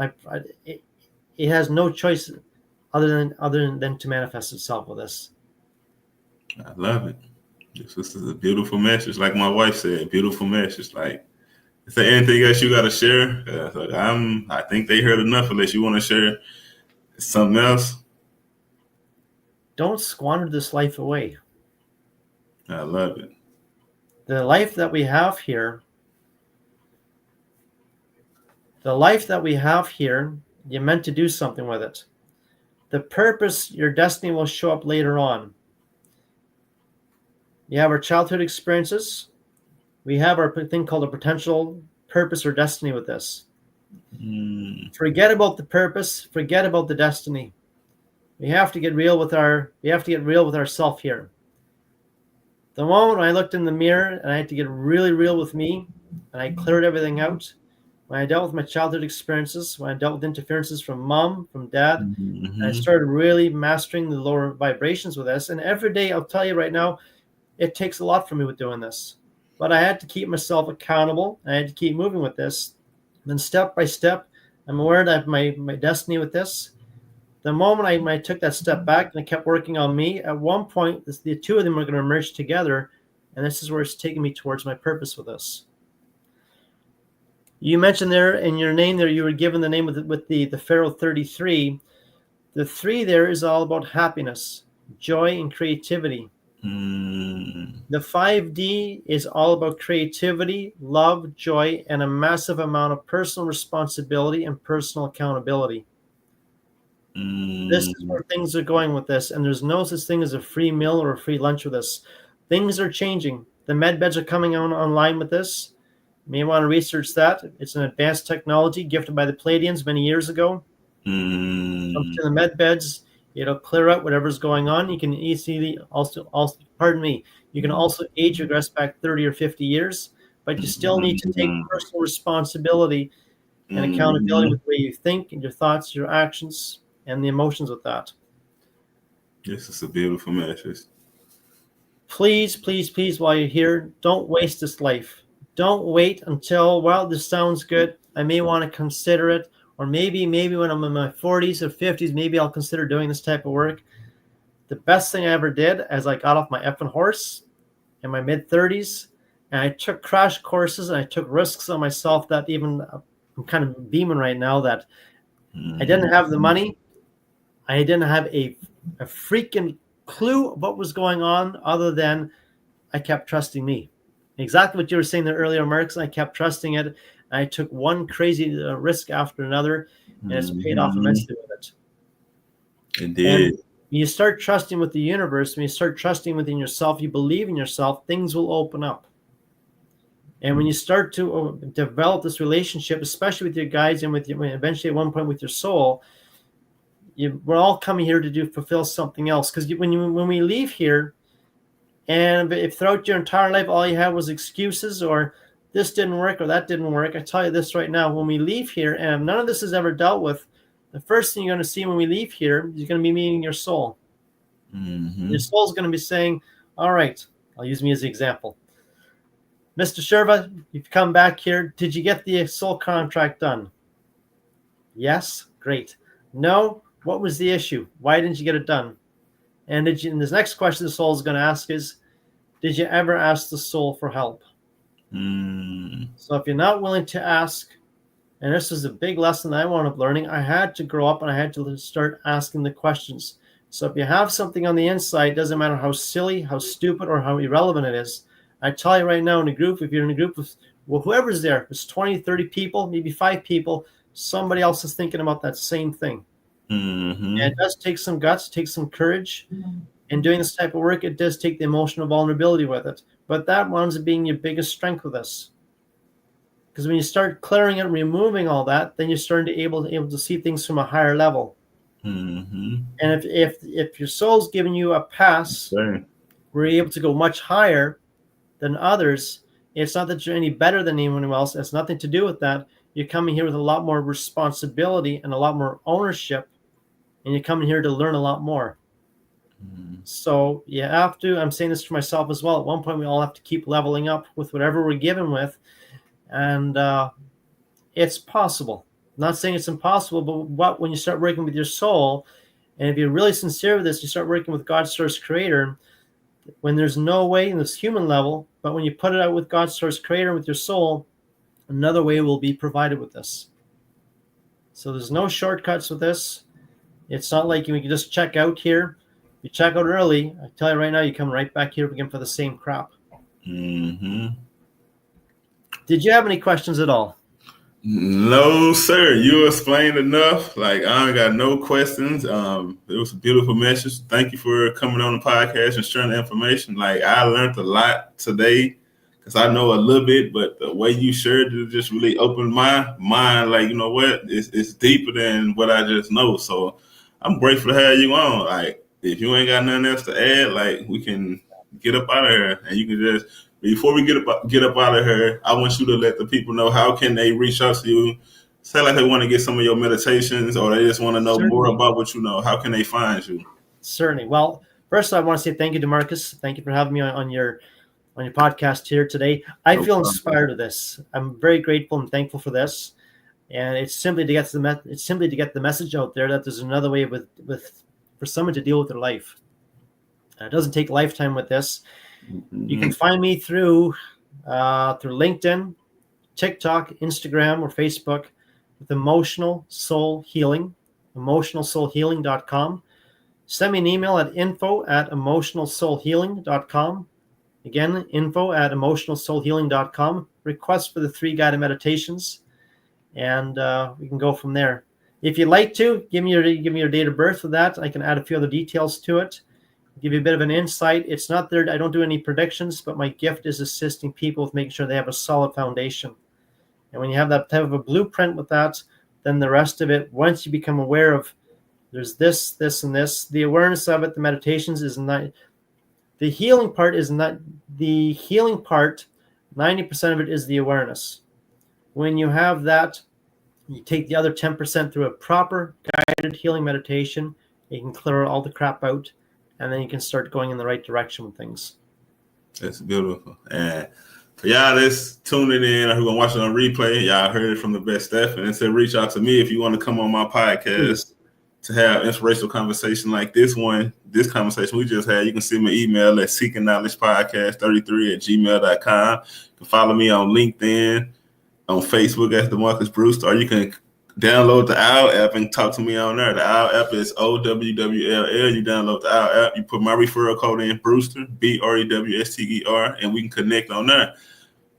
It has no choice other than to manifest itself with this. I love it. This is a beautiful message. Like my wife said, beautiful message. Like, is there anything else you got to share? I think they heard enough. Unless you want to share something else. Don't squander this life away. I love it. The life that we have here, you're meant to do something with it. The purpose, your destiny will show up later on. We have our childhood experiences. We have our thing called a potential purpose or destiny with this. Forget about the purpose. Forget about the destiny. We have to get real with ourself here. The moment when I looked in the mirror and I had to get really real with me, and I cleared everything out, when I dealt with my childhood experiences, when I dealt with interferences from mom, from dad, and I started really mastering the lower vibrations with this. And every day, I'll tell you right now, it takes a lot for me with doing this. But I had to keep myself accountable. I had to keep moving with this. Then step by step, I'm aware that my destiny with this. The moment I took that step back and I kept working on me, at one point, the two of them are going to merge together. And this is where it's taking me towards my purpose with this. You mentioned there in your name there, you were given the name with the Pharaoh 33. The 3 there is all about happiness, joy, and creativity. The 5D is all about creativity, love, joy, and a massive amount of personal responsibility and personal accountability. This is where things are going with this, and there's no such thing as a free meal or a free lunch with this. Things are changing. The med beds are coming online with this. You may want to research that. It's an advanced technology gifted by the Palladians many years ago. Up to the med beds, it'll clear out whatever's going on. You can easily also you can also age regress back 30 or 50 years, but you still need to take personal responsibility and accountability with the way you think and your thoughts, your actions, and the emotions with that. This is a beautiful message. Please, please, please, while you're here, don't waste this life. Don't wait until, well, this sounds good. I may want to consider it. Or maybe when I'm in my 40s or 50s, maybe I'll consider doing this type of work. The best thing I ever did as I got off my effing horse in my mid-30s, and I took crash courses and I took risks on myself that even I'm kind of beaming right now that I didn't have the money. I didn't have a freaking clue what was going on other than I kept trusting me. Exactly what you were saying there earlier, Marcus. I kept trusting it. I took one crazy risk after another, and it's paid off immensely with it. It did. And you start trusting with the universe, when you start trusting within yourself, you believe in yourself, things will open up. And when you start to develop this relationship, especially with your guides and with your, eventually at one point with your soul, we're all coming here to fulfill something else. Because when we leave here, and if throughout your entire life all you had was excuses or this didn't work or that didn't work, I tell you this right now, when we leave here, and none of this is ever dealt with, the first thing you're going to see when we leave here, you're going to be meeting your soul. Your soul is going to be saying, all right, I'll use me as an example. Mr. Sczyrba, you've come back here. Did you get the soul contract done? Yes? Great. No? What was the issue? Why didn't you get it done? And this next question the soul is going to ask is, did you ever ask the soul for help? So if you're not willing to ask, and this is a big lesson that I wound up learning, I had to grow up and I had to start asking the questions. So if you have something on the inside, doesn't matter how silly, how stupid, or how irrelevant it is, I tell you right now in a group, if you're in a group with whoever's there, it's 20, 30 people, maybe 5 people, somebody else is thinking about that same thing. And it does take some guts, takes some courage. And doing this type of work, it does take the emotional vulnerability with it. But that winds up being your biggest strength with this. Because when you start clearing it and removing all that, then you're starting to able to see things from a higher level. And if your soul's giving you a pass, where you're able to go much higher than others, it's not that you're any better than anyone else. It's nothing to do with that. You're coming here with a lot more responsibility and a lot more ownership, and you're coming here to learn a lot more. So you have to, I'm saying this for myself as well, at one point we all have to keep leveling up with whatever we're given with, and it's possible. I'm not saying it's impossible, but when you start working with your soul, and if you're really sincere with this, you start working with God's source creator, when there's no way in this human level, but when you put it out with God's source creator, with your soul, another way will be provided with this. So there's no shortcuts with this. It's not like you can just check out here. You check out early, I tell you right now, you come right back here again for the same crap. Did you have any questions at all? No, sir. You explained enough. Like, I ain't got no questions. It was a beautiful message. Thank you for coming on the podcast and sharing the information. Like, I learned a lot today because I know a little bit, but the way you shared it just really opened my mind. Like, you know what? It's deeper than what I just know. So I'm grateful to have you on. Like, if you ain't got nothing else to add, like, we can get up out of here, and you can just, before we get up out of here, I want you to let the people know how can they reach out to you. Say like they want to get some of your meditations, or they just want to know more about what you know. How can they find you? Certainly. Well, first I want to say thank you to Marcus. Thank you for having me on your podcast here today. I feel inspired of this. I'm very grateful and thankful for this. And it's simply to get the message out there that there's another way for someone to deal with their life. It doesn't take a lifetime with this. Mm-hmm. You can find me through LinkedIn, TikTok, Instagram, or Facebook with Emotional Soul Healing, emotionalsoulhealing.com. Send me an email at info@emotionalsoulhealing.com. Again, info@emotionalsoulhealing.com. Request for the 3 guided meditations, and we can go from there. If you'd like to, give me your date of birth for that. I can add a few other details to it, give you a bit of an insight. It's not there. I don't do any predictions, but my gift is assisting people with making sure they have a solid foundation. And when you have that type of a blueprint with that, then the rest of it, once you become aware of there's this, and this, the awareness of it, the meditations is not, the healing part is not, the healing part, 90% of it is the awareness. When you have that, you take the other 10% through a proper guided healing meditation, you can clear all the crap out, and then you can start going in the right direction with things. That's beautiful. And for y'all that's tuning in or who gonna watch it on replay, y'all heard it from the best Stefan. And said reach out to me if you want to come on my podcast to have inspirational conversation like this one. This conversation we just had, you can send me an email at seekingknowledgepodcast33@gmail.com. You can follow me on LinkedIn, on Facebook as DeMarcus Brewster, or you can download the OWL app and talk to me on there. The OWL app is OWWLL. You download the OWL app, you put my referral code in, Brewster, BREWSTER, and we can connect on there.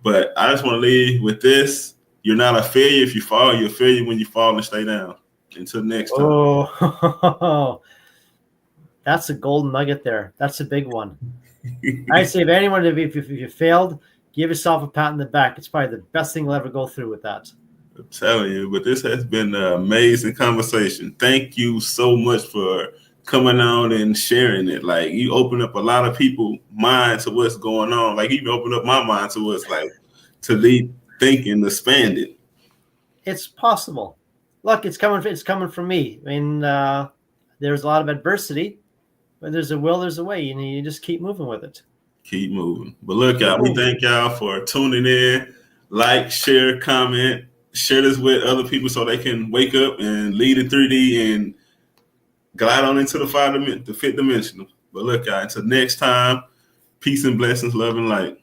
But I just want to leave with this. You're not a failure if you fall. You're a failure when you fall and stay down. Until next time. Oh, that's a golden nugget there. That's a big one. I say if anyone, if you failed, give yourself a pat on the back. It's probably the best thing you'll ever go through with that. I'm telling you, but this has been an amazing conversation. Thank you so much for coming on and sharing it. Like, you open up a lot of people's mind to what's going on. Like, you opened up my mind to what's like to lead thinking, expand it. It's possible. Look, it's coming from me. I mean, there's a lot of adversity, but there's a will, there's a way, and you just keep moving with it. Keep moving. But look, y'all, we thank y'all for tuning in. Like, share, comment, share this with other people so they can wake up and lead in 3D and glide on into the 5th dimensional. But look, y'all, until next time, peace and blessings, love and light.